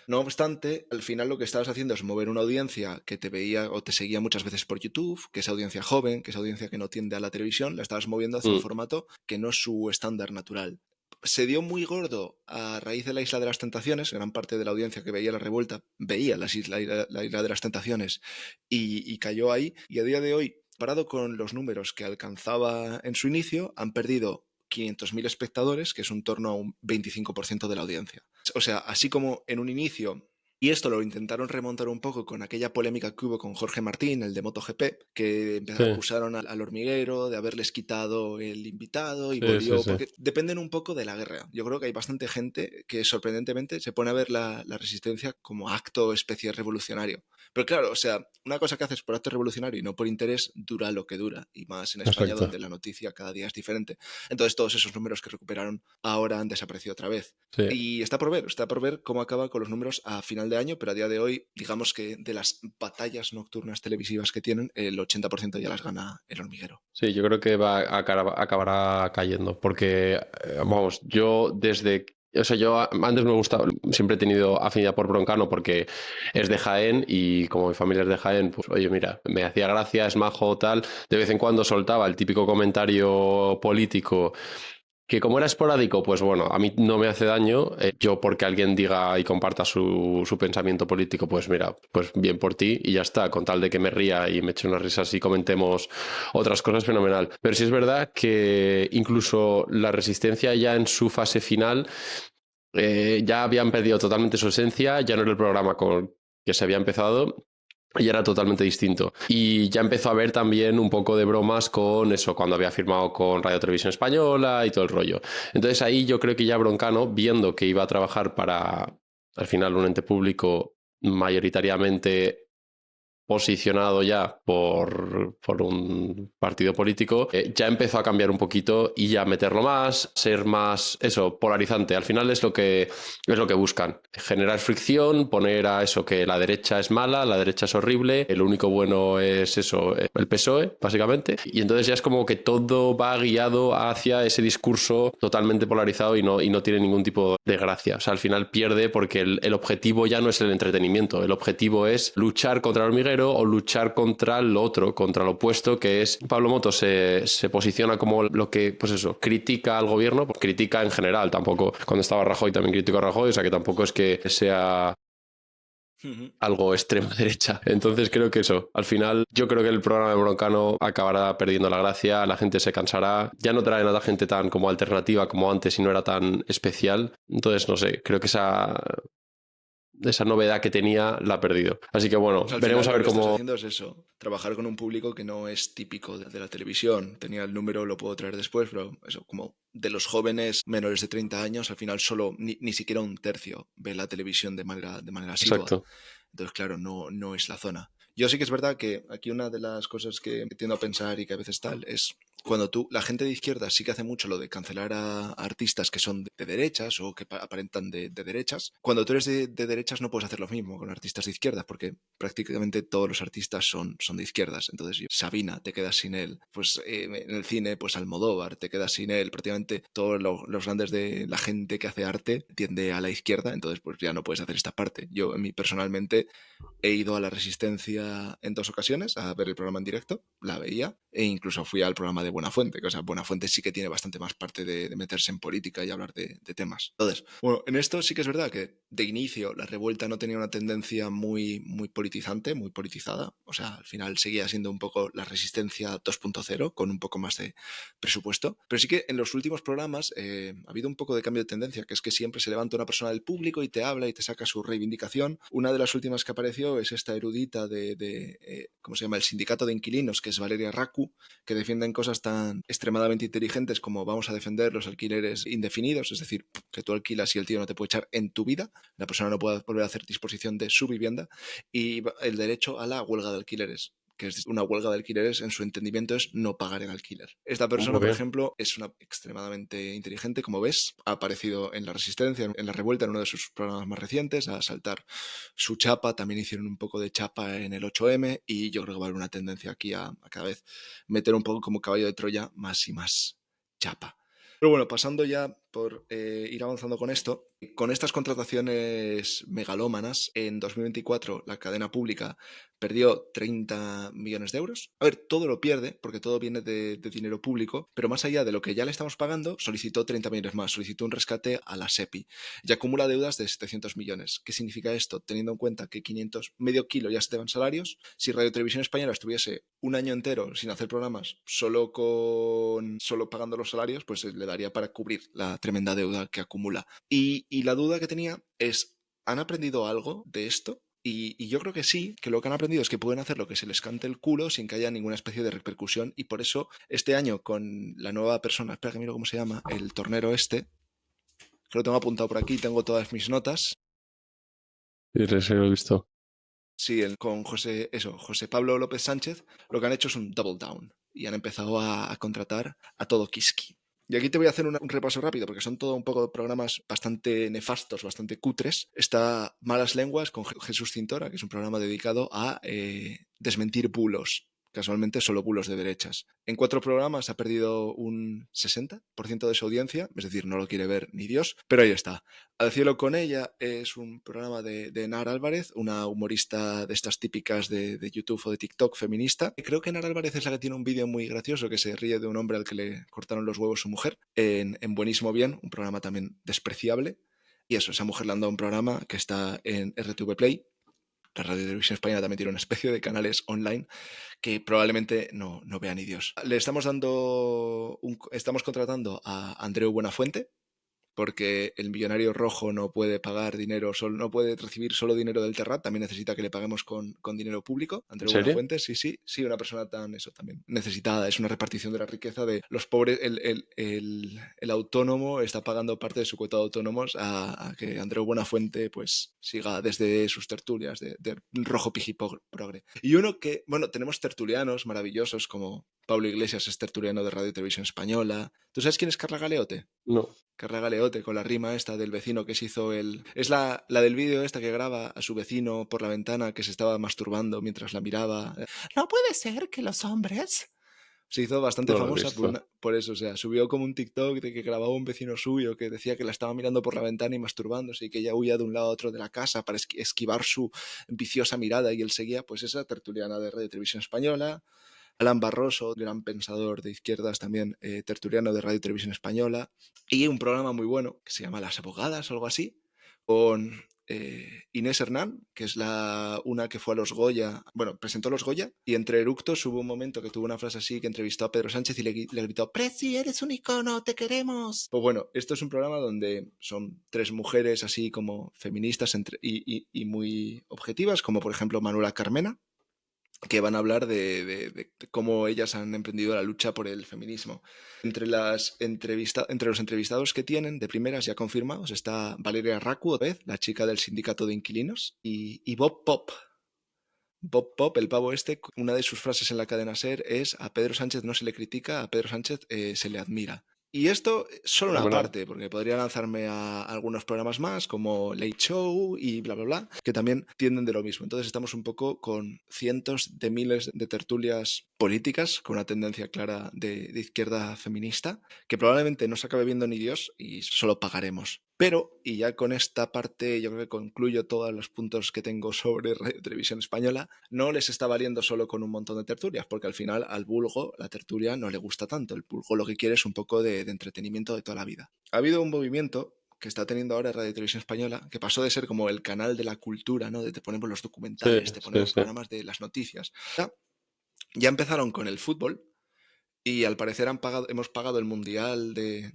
No obstante, al final lo que estabas haciendo es mover una audiencia que te veía o te seguía muchas veces por YouTube, que es audiencia joven, que es audiencia que no tiende a la televisión, la estabas moviendo hacia un Mm. formato que no es su estándar natural. Se dio muy gordo a raíz de la Isla de las Tentaciones, gran parte de la audiencia que veía la revuelta veía la Isla de las Tentaciones y cayó ahí, y a día de hoy, parado con los números que alcanzaba en su inicio, han perdido 500.000 espectadores, que es en torno a un 25% de la audiencia. O sea, así como en un inicio Y esto lo intentaron remontar un poco con aquella polémica que hubo con Jorge Martín, el de MotoGP, que Sí, acusaron al hormiguero de haberles quitado el invitado y sí, sí, volvió, sí. porque dependen un poco de la guerra. Yo creo que hay bastante gente que sorprendentemente se pone a ver la resistencia como acto especie revolucionario. Pero claro, o sea, una cosa que haces por acto revolucionario y no por interés dura lo que dura, y más en España Exacto. donde la noticia cada día es diferente. Entonces todos esos números que recuperaron ahora han desaparecido otra vez. Sí. Y está por ver cómo acaba con los números a final de año, pero a día de hoy, digamos que de las batallas nocturnas televisivas que tienen, el 80% ya las gana el hormiguero. Sí, yo creo que acabará cayendo, porque, vamos, yo desde... O sea, antes me gustaba, siempre he tenido afinidad por Broncano porque es de Jaén y como mi familia es de Jaén, pues oye, mira, me hacía gracia, es majo, tal. De vez en cuando soltaba el típico comentario político que como era esporádico, pues bueno, a mí no me hace daño. Yo porque alguien diga y comparta su pensamiento político, pues mira, pues bien por ti y ya está, con tal de que me ría y me eche unas risas y comentemos otras cosas, fenomenal. Pero sí es verdad que incluso la resistencia ya en su fase final ya habían perdido totalmente su esencia, ya no era el programa con que se había empezado y era totalmente distinto. Y ya empezó a haber también un poco de bromas con eso, cuando había firmado con Radio Televisión Española y todo el rollo. Entonces ahí yo creo que ya Broncano, viendo que iba a trabajar para, al final, un ente público mayoritariamente posicionado ya por un partido político, ya empezó a cambiar un poquito y ya meterlo más, ser más, eso, polarizante. Al final es lo que buscan, generar fricción, poner a eso que la derecha es mala, la derecha es horrible, el único bueno es eso, el PSOE, básicamente. Y entonces ya es como que todo va guiado hacia ese discurso totalmente polarizado y no tiene ningún tipo de gracia. O sea, al final pierde porque el objetivo ya no es el entretenimiento, el objetivo es luchar contra el hormiguero o luchar contra lo otro, contra lo opuesto, que es Pablo Motos se posiciona como lo que, pues eso, critica al gobierno, pues critica en general, tampoco, cuando estaba Rajoy también criticó a Rajoy, o sea que tampoco es que sea Ujú. algo extrema derecha. Entonces creo que eso, al final yo creo que el programa de Broncano acabará perdiendo la gracia, la gente se cansará, ya no trae nada gente tan como alternativa como antes y no era tan especial. Entonces, no sé, creo que esa novedad que tenía la ha perdido. Así que O bueno, sea, al veremos final a lo ver que estás cómo... haciendo es eso, trabajar con un público que no es típico de la televisión. Tenía el número, lo puedo traer después, pero eso, como de los jóvenes menores de 30 años, al final solo ni siquiera un tercio ve la televisión de manera asidua. Exacto. Entonces, claro, no es la zona. Yo sí que es verdad que aquí una de las cosas que tiendo a pensar y que a veces tal es cuando la gente de izquierda sí que hace mucho lo de cancelar a artistas que son de derechas o que aparentan de derechas. Cuando tú eres de derechas no puedes hacer lo mismo con artistas de izquierdas porque prácticamente todos los artistas son de izquierdas. Entonces, Sabina, te quedas sin él. Pues en el cine, pues Almodóvar, te quedas sin él. Prácticamente todos los grandes de la gente que hace arte tiende a la izquierda, entonces pues ya no puedes hacer esta parte. Yo, personalmente, he ido a la Resistencia en 2 ocasiones a ver el programa en directo, la veía, e incluso fui al programa de Buenafuente, que o sea, Buenafuente sí que tiene bastante más parte de meterse en política y hablar de temas. Entonces, bueno, en esto sí que es verdad que de inicio la revuelta no tenía una tendencia muy politizante, muy politizada, o sea, al final seguía siendo un poco la Resistencia 2.0 con un poco más de presupuesto, pero sí que en los últimos programas ha habido un poco de cambio de tendencia, que es que siempre se levanta una persona del público y te habla y te saca su reivindicación. Una de las últimas que apareció es esta erudita ¿cómo se llama? El sindicato de inquilinos, que es Valeria Racu, que defienden cosas tan extremadamente inteligentes como vamos a defender los alquileres indefinidos, es decir, que tú alquilas y el tío no te puede echar en tu vida, la persona no puede volver a hacer disposición de su vivienda, y el derecho a la huelga de alquileres, que es una huelga de alquileres, en su entendimiento es no pagar el alquiler. Esta persona, Muy por bien. ejemplo, es una extremadamente inteligente, como ves, ha aparecido en La Resistencia, en La Revuelta, en uno de sus programas más recientes, a saltar su chapa, también hicieron un poco de chapa en el 8M y yo creo que va a haber una tendencia aquí a cada vez meter un poco como caballo de Troya más y más chapa. Pero bueno, pasando ya por ir avanzando con estas contrataciones megalómanas, en 2024 la cadena pública perdió 30 millones de euros. A ver, todo lo pierde porque todo viene de dinero público, pero más allá de lo que ya le estamos pagando, solicitó 30 millones más, solicitó un rescate a la SEPI y acumula deudas de 700 millones. ¿Qué significa esto? Teniendo en cuenta que 500, medio kilo ya se te van salarios, si Radio Televisión Española estuviese un año entero sin hacer programas, solo pagando los salarios, pues le daría para cubrir la tremenda deuda que acumula. Y la duda que tenía es ¿Han aprendido algo de esto? Y yo creo que sí, que lo que han aprendido es que pueden hacer lo que se les cante el culo sin que haya ninguna especie de repercusión. Y por eso este año con la nueva persona, espera que miro cómo se llama, el tornero este, que lo tengo apuntado por aquí, tengo todas mis notas. Sí, sí, lo he visto. Sí, con José Pablo López Sánchez, lo que han hecho es un double down y han empezado a contratar a todo Kiski. Y aquí te voy a hacer un repaso rápido, porque son todo un poco de programas bastante nefastos, bastante cutres. Está Malas Lenguas con Jesús Cintora, que es un programa dedicado a desmentir bulos. Casualmente solo bulos de derechas. En 4 programas ha perdido un 60% de su audiencia, es decir, no lo quiere ver ni Dios, pero ahí está. Al cielo con ella es un programa de Nara Álvarez, una humorista de estas típicas de YouTube o de TikTok feminista. Creo que Nara Álvarez es la que tiene un vídeo muy gracioso que se ríe de un hombre al que le cortaron los huevos su mujer, en Buenísimo Bien, un programa también despreciable. Y eso, esa mujer le han dado un programa que está en RTV Play. La Radio Televisión Española también tiene una especie de canales online que probablemente no vea ni Dios. Estamos contratando a Andreu Buenafuente, porque el millonario rojo no puede pagar dinero, no puede recibir solo dinero del Terrat, también necesita que le paguemos con dinero público. ¿En Andreu serio? Buenafuente, sí, una persona también necesitada, es una repartición de la riqueza de los pobres, el autónomo está pagando parte de su cuota de autónomos a que Andreu Buenafuente pues siga desde sus tertulias de rojo progre. Y uno que, bueno, tenemos tertulianos maravillosos como Pablo Iglesias es tertuliano de Radio y Televisión Española. ¿Tú sabes quién es Carla Galeote? No. Carla Galeote, con la rima esta del vecino que se hizo el... Es la del vídeo esta que graba a su vecino por la ventana que se estaba masturbando mientras la miraba. No puede ser que los hombres... Se hizo bastante No lo he famosa visto. por eso, o sea, subió como un TikTok de que grababa un vecino suyo que decía que la estaba mirando por la ventana y masturbándose y que ella huía de un lado a otro de la casa para esquivar su viciosa mirada y él seguía, pues esa tertuliana de Radio Televisión Española. Alan Barroso, gran pensador de izquierdas también, tertuliano de Radio y Televisión Española, y un programa muy bueno que se llama Las Abogadas o algo así, con Inés Hernán, que es una que fue a los Goya, bueno, presentó los Goya, y entre eructos hubo un momento que tuvo una frase así que entrevistó a Pedro Sánchez y le gritó: ¡Presi, eres un icono, te queremos! Pues bueno, esto es un programa donde son 3 mujeres así como feministas y muy objetivas, como por ejemplo Manuela Carmena, que van a hablar de cómo ellas han emprendido la lucha por el feminismo. Entre los entrevistados que tienen, de primeras ya confirmados, está Valeria Racu, la chica del sindicato de inquilinos, y Bob Pop. Bob Pop, el pavo este, una de sus frases en la cadena SER es: a Pedro Sánchez no se le critica, a Pedro Sánchez se le admira. Y esto es solo una Fenomenal. parte, porque podría lanzarme a algunos programas más, como Late Show y bla, bla, bla, que también tienden de lo mismo. Entonces estamos un poco con cientos de miles de tertulias políticas, con una tendencia clara de izquierda feminista, que probablemente no se acabe viendo ni Dios y solo pagaremos. Pero, y ya con esta parte yo creo que concluyo todos los puntos que tengo sobre Radio Televisión Española, no les está valiendo solo con un montón de tertulias, porque al final al vulgo la tertulia no le gusta tanto. El vulgo lo que quiere es un poco de entretenimiento de toda la vida. Ha habido un movimiento que está teniendo ahora Radio Televisión Española, que pasó de ser como el canal de la cultura, ¿no? De te ponemos los Sí, documentales, te sí, ponemos sí. programas de las noticias. Ya empezaron con el fútbol y al parecer hemos pagado el Mundial de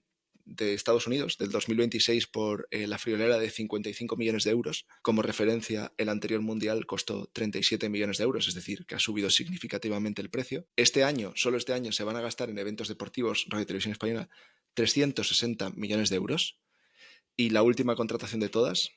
Estados Unidos del 2026 por la friolera de 55 millones de euros. Como referencia, el anterior Mundial costó 37 millones de euros, es decir, que ha subido significativamente el precio. Solo este año, se van a gastar en eventos deportivos Radio Televisión Española 360 millones de euros. Y la última contratación de todas,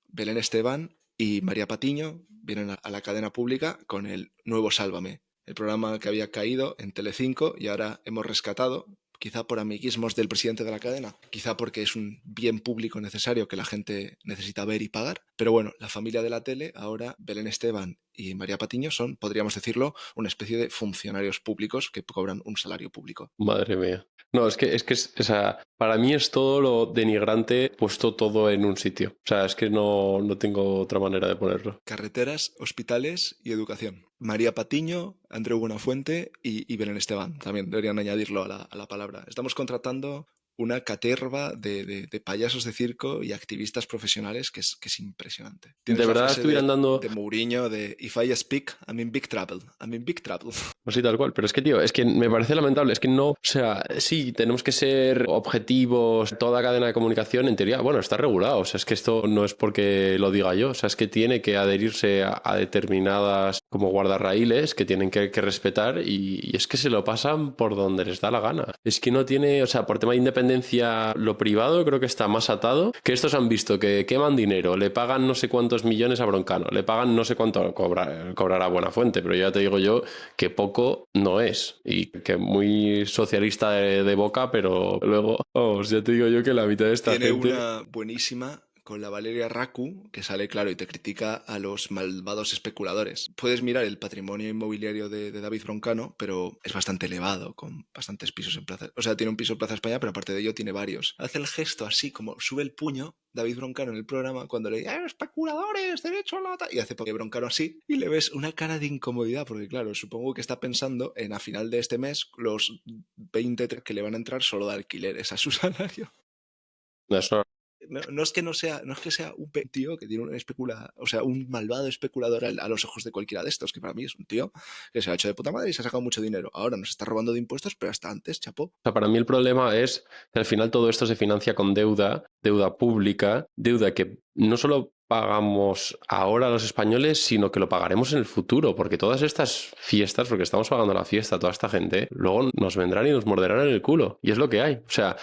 Belén Esteban y María Patiño, vienen a la cadena pública con el nuevo Sálvame, el programa que había caído en Telecinco y ahora hemos rescatado, quizá por amiguismos del presidente de la cadena, quizá porque es un bien público necesario que la gente necesita ver y pagar. Pero bueno, la familia de la tele, ahora Belén Esteban y María Patiño son, podríamos decirlo, una especie de funcionarios públicos que cobran un salario público. Madre mía. No, o sea, para mí es todo lo denigrante puesto todo en un sitio. O sea, es que no tengo otra manera de ponerlo. Carreteras, hospitales y educación. María Patiño, Andreu Buenafuente y Belén Esteban. También deberían añadirlo a la palabra. Estamos contratando una caterva de payasos de circo y activistas profesionales que es impresionante. Tienes De la verdad frase estuvieran dando... de Mourinho de "If I speak, I'm in big trouble. I'm in big trouble". Así tal cual, pero es que, tío, es que me parece lamentable, es que no, o sea, sí, tenemos que ser objetivos, toda cadena de comunicación, en teoría, bueno, está regulado, o sea, es que esto no es porque lo diga yo, o sea, es que tiene que adherirse a determinadas como guardarraíles que tienen que respetar y es que se lo pasan por donde les da la gana. Es que no tiene, o sea, por tema de independencia, lo privado creo que está más atado, que estos han visto que queman dinero, le pagan no sé cuántos millones a Broncano, le pagan no sé cuánto cobrará Buenafuente, pero ya te digo yo que poco no es y que muy socialista de boca, pero luego, vamos, ya te digo yo que la mitad de esta Tiene gente... una buenísima con la Valeria Raku, que sale claro y te critica a los malvados especuladores. Puedes mirar el patrimonio inmobiliario de David Broncano, pero es bastante elevado, con bastantes pisos en Plaza... O sea, tiene un piso en Plaza España, pero aparte de ello tiene varios. Hace el gesto así, como sube el puño David Broncano en el programa cuando le dice especuladores, derecho a la... Y hace Broncano así y le ves una cara de incomodidad, porque claro, supongo que está pensando en a final de este mes los 20 que le van a entrar solo de alquileres a su salario. Eso, No es que no es que sea un tío que tiene o sea, un malvado especulador a los ojos de cualquiera de estos, que para mí es un tío que se ha hecho de puta madre y se ha sacado mucho dinero. Ahora nos está robando de impuestos, pero hasta antes, chapó. o sea, para mí el problema es que al final todo esto se financia con deuda, deuda pública, deuda que no solo pagamos ahora los españoles, sino que lo pagaremos en el futuro, porque todas estas fiestas, porque estamos pagando la fiesta a toda esta gente, luego nos vendrán y nos morderán en el culo. Y es lo que hay. O sea,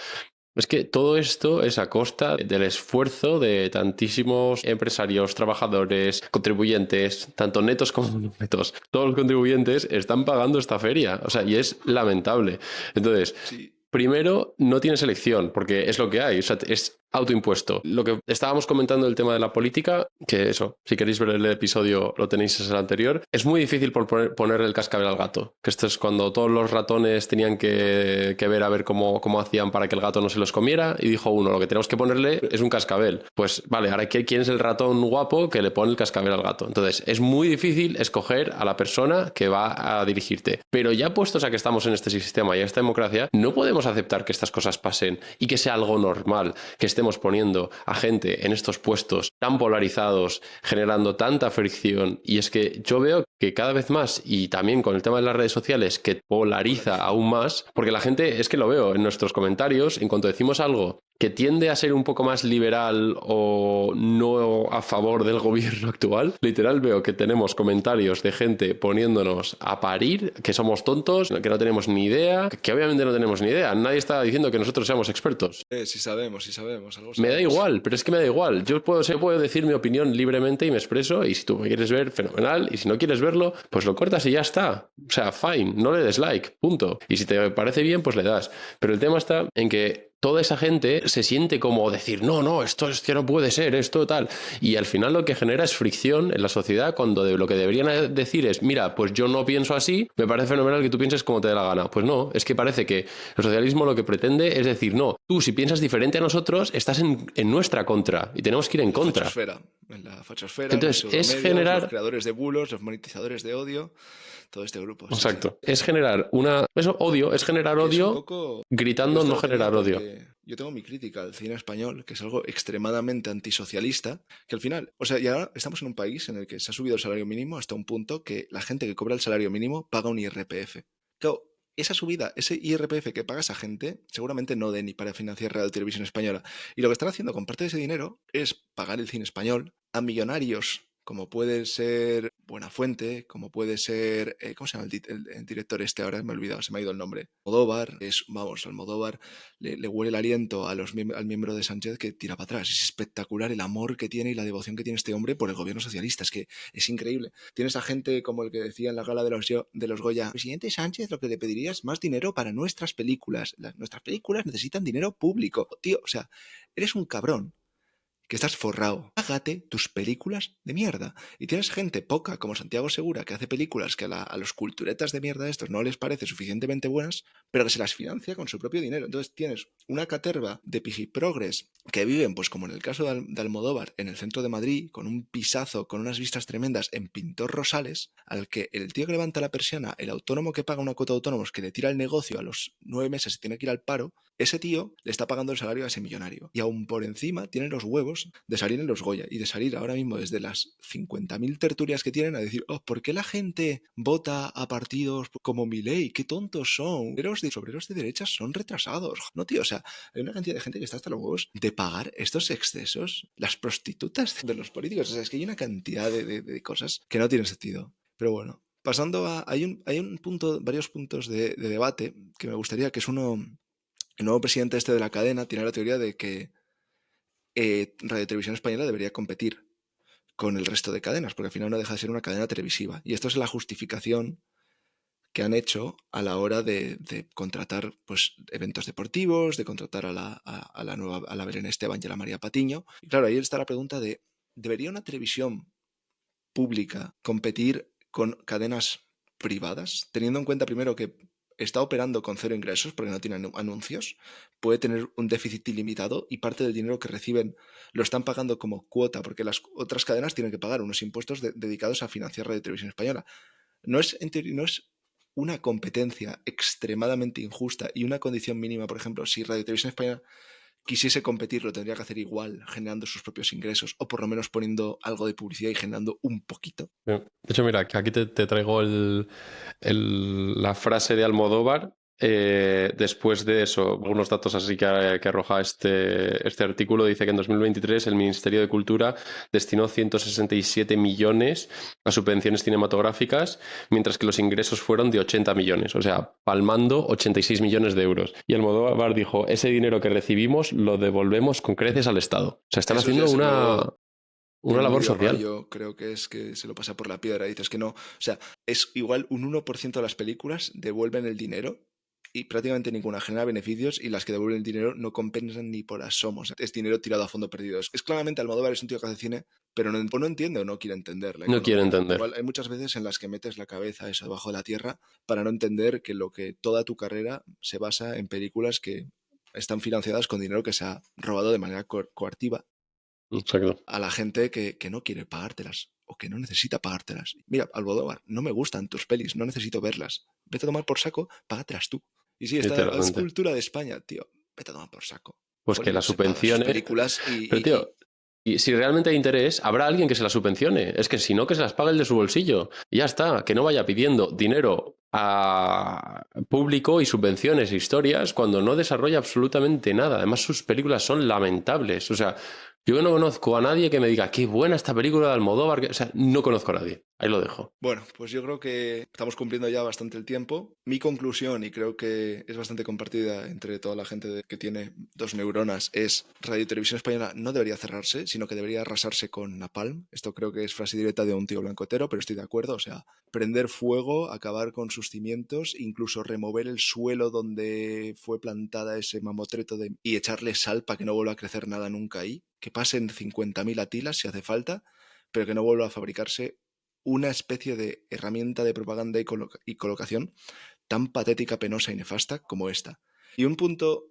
es que todo esto es a costa del esfuerzo de tantísimos empresarios, trabajadores, contribuyentes, tanto netos como no netos. Todos los contribuyentes están pagando esta feria. O sea, y es lamentable. Entonces, Sí, primero, no tienes elección, porque es lo que hay, o sea, es autoimpuesto. Lo que estábamos comentando del tema de la política, que eso, si queréis ver el episodio, lo tenéis en el anterior, es muy difícil ponerle el cascabel al gato, que esto es cuando todos los ratones tenían que ver a ver cómo hacían para que el gato no se los comiera, y dijo uno, lo que tenemos que ponerle es un cascabel. Pues vale, ahora ¿quién es el ratón guapo que le pone el cascabel al gato? Entonces, es muy difícil escoger a la persona que va a dirigirte. Pero ya puestos a que estamos en este sistema y esta democracia, no podemos aceptar que estas cosas pasen y que sea algo normal, que estemos poniendo a gente en estos puestos tan polarizados, generando tanta fricción. Y es que yo veo que cada vez más, y también con el tema de las redes sociales, que polariza aún más, porque la gente, es que lo veo en nuestros comentarios, en cuanto decimos algo que tiende a ser un poco más liberal o no a favor del gobierno actual, literal veo que tenemos comentarios de gente poniéndonos a parir, que somos tontos, que no tenemos ni idea, que obviamente no tenemos ni idea, nadie está diciendo que nosotros seamos expertos. sí sabemos, algo Me da sabemos. igual, pero es que me da igual. Yo puedo decir mi opinión libremente y me expreso, y si tú me quieres ver, fenomenal, y si no quieres verlo, pues lo cortas y ya está. O sea, fine, no le des like, punto. Y si te parece bien, pues le das. Pero el tema está en que toda esa gente se siente como decir, no, no, esto es que no puede ser, esto tal. Y al final lo que genera es fricción en la sociedad cuando lo que deberían decir es, mira, pues yo no pienso así, me parece fenomenal que tú pienses como te dé la gana. Pues no, es que parece que el socialismo lo que pretende es decir, no, tú si piensas diferente a nosotros, estás en nuestra contra y tenemos que ir en contra. En la fachosfera, los Entonces, es pseudomedios, los generar... creadores de bulos, los monetizadores de odio, todo este grupo, sí, sí. Exacto. Es generar odio, es generar Que es un odio poco... Yo gritando esto no lo tenía generar odio. porque yo tengo mi crítica al cine español, que es algo extremadamente antisocialista, que al final, o sea, ya estamos en un país en el que se ha subido el salario mínimo hasta un punto que la gente que cobra el salario mínimo paga un IRPF. Claro, esa subida, ese IRPF que paga esa gente, seguramente no dé ni para financiar Radio Televisión Española. Y lo que están haciendo con parte de ese dinero es pagar el cine español a millonarios como puede ser Buenafuente, como puede ser, ¿cómo se llama el director este? Ahora me he olvidado, se me ha ido el nombre. Almodóvar, vamos, Almodóvar le huele el aliento al miembro de Sánchez que tira para atrás. Es espectacular el amor que tiene y la devoción que tiene este hombre por el gobierno socialista, es que es increíble. Tienes a gente como el que decía en la gala de los Goya, presidente Sánchez, lo que le pediría es más dinero para nuestras películas. Nuestras películas necesitan dinero público. Tío, o sea, eres un cabrón que estás forrado. Hágate tus películas de mierda. Y tienes gente poca como Santiago Segura que hace películas que a los culturetas de mierda estos no les parece suficientemente buenas, pero que se las financia con su propio dinero. Entonces tienes una caterva de pijiprogres que viven, pues como en el caso de Almodóvar, en el centro de Madrid, con un pisazo, con unas vistas tremendas en Pintor Rosales, al que el tío que levanta la persiana, el autónomo que paga una cuota de autónomos, que le tira el negocio a los 9 meses y tiene que ir al paro, ese tío le está pagando el salario a ese millonario. Y aún por encima tienen los huevos de salir en los Goya y de salir ahora mismo desde las 50.000 tertulias que tienen a decir, oh, ¿por qué la gente vota a partidos como Milei? ¡Qué tontos son! Los obreros de derechas son retrasados. No, tío, o sea, hay una cantidad de gente que está hasta los huevos de pagar estos excesos. Las prostitutas de los políticos. O sea, es que hay una cantidad de cosas que no tienen sentido. Pero bueno, pasando a... Hay un punto, varios puntos de debate que me gustaría, que es uno... El nuevo presidente de la cadena tiene la teoría de que Radio Televisión Española debería competir con el resto de cadenas, porque al final no deja de ser una cadena televisiva. Y esto es la justificación que han hecho a la hora de contratar pues, eventos deportivos, de contratar a la Belén Esteban y a la María Patiño. Y claro, ahí está la pregunta de, ¿debería una televisión pública competir con cadenas privadas? Teniendo en cuenta primero que está operando con cero ingresos porque no tiene anuncios, puede tener un déficit ilimitado y parte del dinero que reciben lo están pagando como cuota porque las otras cadenas tienen que pagar unos impuestos dedicados a financiar Radio Televisión Española. No es, en teoría, no es una competencia extremadamente injusta y una condición mínima, por ejemplo, si Radio Televisión Española quisiese competir, lo tendría que hacer igual, generando sus propios ingresos, o por lo menos poniendo algo de publicidad y generando un poquito. De hecho, mira, que aquí te traigo la frase de Almodóvar. Después de eso, algunos datos así que arroja este artículo, dice que en 2023 el Ministerio de Cultura destinó 167 millones a subvenciones cinematográficas, mientras que los ingresos fueron de 80 millones, o sea, palmando 86 millones de euros. Y Almodóvar dijo, ese dinero que recibimos lo devolvemos con creces al Estado. O sea, están Eso ya haciendo se lo... una El labor medio social. rayo creo que es que se lo pasa por la piedra. Dices que no. O sea, es igual un 1% de las películas devuelven el dinero y prácticamente ninguna genera beneficios y las que devuelven el dinero no compensan ni por asomo. O sea, es dinero tirado a fondo perdido. Es claramente Almodóvar es un tío que hace cine, pero no entiende o no quiere entender la No quiero economía. entender. Igual hay muchas veces en las que metes la cabeza eso debajo de la tierra para no entender que lo que toda tu carrera se basa en películas que están financiadas con dinero que se ha robado de manera coartiva Exacto. a la gente que no quiere pagártelas o que no necesita pagártelas. Mira, Almodóvar, no me gustan tus pelis, no necesito verlas. Vete a tomar por saco, págatelas tú. Y sí, está la Literalmente. escultura de España, tío. Vete a tomar por saco. Pues que las Hollywood se paga sus subvenciones. películas Pero, tío, y si realmente hay interés, habrá alguien que se las subvencione. Es que si no, que se las pague el de su bolsillo. Y ya está, que no vaya pidiendo dinero a público y subvenciones e historias cuando no desarrolla absolutamente nada. Además, sus películas son lamentables. O sea, yo no conozco a nadie que me diga qué buena esta película de Almodóvar. O sea, no conozco a nadie. Ahí lo dejo. Bueno, pues yo creo que estamos cumpliendo ya bastante el tiempo. Mi conclusión, y creo que es bastante compartida entre toda la gente que tiene dos neuronas, es Radio y Televisión Española no debería cerrarse, sino que debería arrasarse con Napalm. Esto creo que es frase directa de un tío blancotero, pero estoy de acuerdo. O sea, prender fuego, acabar con sus cimientos, incluso remover el suelo donde fue plantada ese mamotreto y echarle sal para que no vuelva a crecer nada nunca ahí. Que pasen 50.000 atilas si hace falta, pero que no vuelva a fabricarse una especie de herramienta de propaganda y colocación tan patética, penosa y nefasta como esta. Y un punto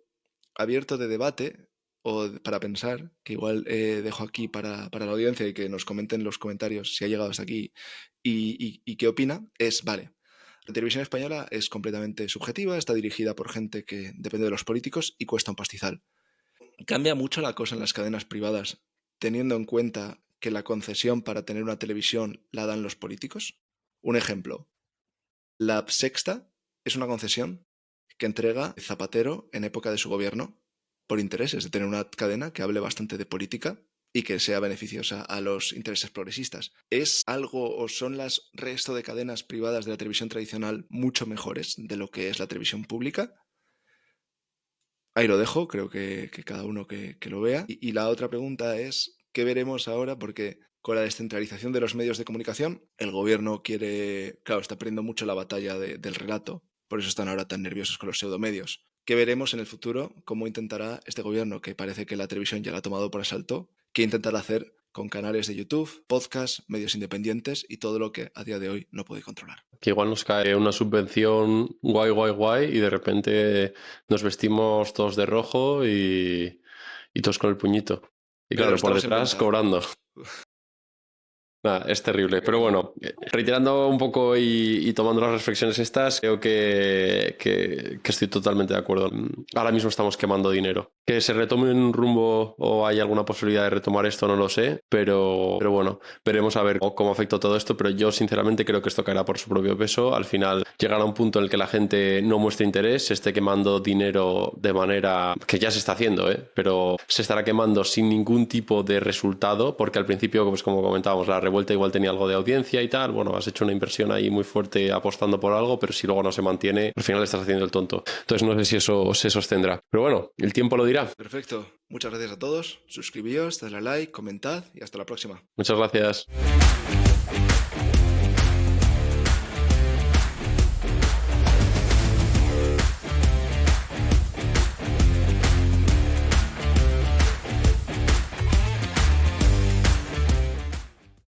abierto de debate o para pensar, que igual dejo aquí para la audiencia y que nos comenten en los comentarios si ha llegado hasta aquí y qué opina, es, vale, la televisión española es completamente subjetiva, está dirigida por gente que depende de los políticos y cuesta un pastizal. Cambia mucho la cosa en las cadenas privadas, teniendo en cuenta que la concesión para tener una televisión la dan los políticos. Un ejemplo, la Sexta es una concesión que entrega Zapatero en época de su gobierno por intereses de tener una cadena que hable bastante de política y que sea beneficiosa a los intereses progresistas. ¿Es algo o son las resto de cadenas privadas de la televisión tradicional mucho mejores de lo que es la televisión pública? Ahí lo dejo, creo que cada uno que lo vea. Y la otra pregunta es, ¿qué veremos ahora? Porque con la descentralización de los medios de comunicación, el gobierno quiere, claro, está perdiendo mucho la batalla del relato, por eso están ahora tan nerviosos con los pseudomedios. ¿Qué veremos en el futuro? ¿Cómo intentará este gobierno, que parece que la televisión ya la ha tomado por asalto, que intentar hacer con canales de YouTube, podcasts, medios independientes y todo lo que a día de hoy no puede controlar. Que igual nos cae una subvención guay y de repente nos vestimos todos de rojo y todos con el puñito. Y claro, por detrás cobrando. Es terrible, pero bueno, reiterando un poco y tomando las reflexiones estas, creo que estoy totalmente de acuerdo. Ahora mismo estamos quemando dinero. Que se retome un rumbo o hay alguna posibilidad de retomar esto, no lo sé, pero bueno, veremos a ver cómo afecta todo esto, pero yo sinceramente creo que esto caerá por su propio peso. Al final llegará un punto en el que la gente no muestre interés, se esté quemando dinero de manera que ya se está haciendo, pero se estará quemando sin ningún tipo de resultado, porque al principio, pues como comentábamos, la revuelta igual tenía algo de audiencia y tal, bueno, has hecho una inversión ahí muy fuerte apostando por algo, pero si luego no se mantiene, al final estás haciendo el tonto. Entonces no sé si eso se sostendrá. Pero bueno, el tiempo lo dirá. Perfecto. Muchas gracias a todos. Suscribíos, dadle a like, comentad y hasta la próxima. Muchas gracias.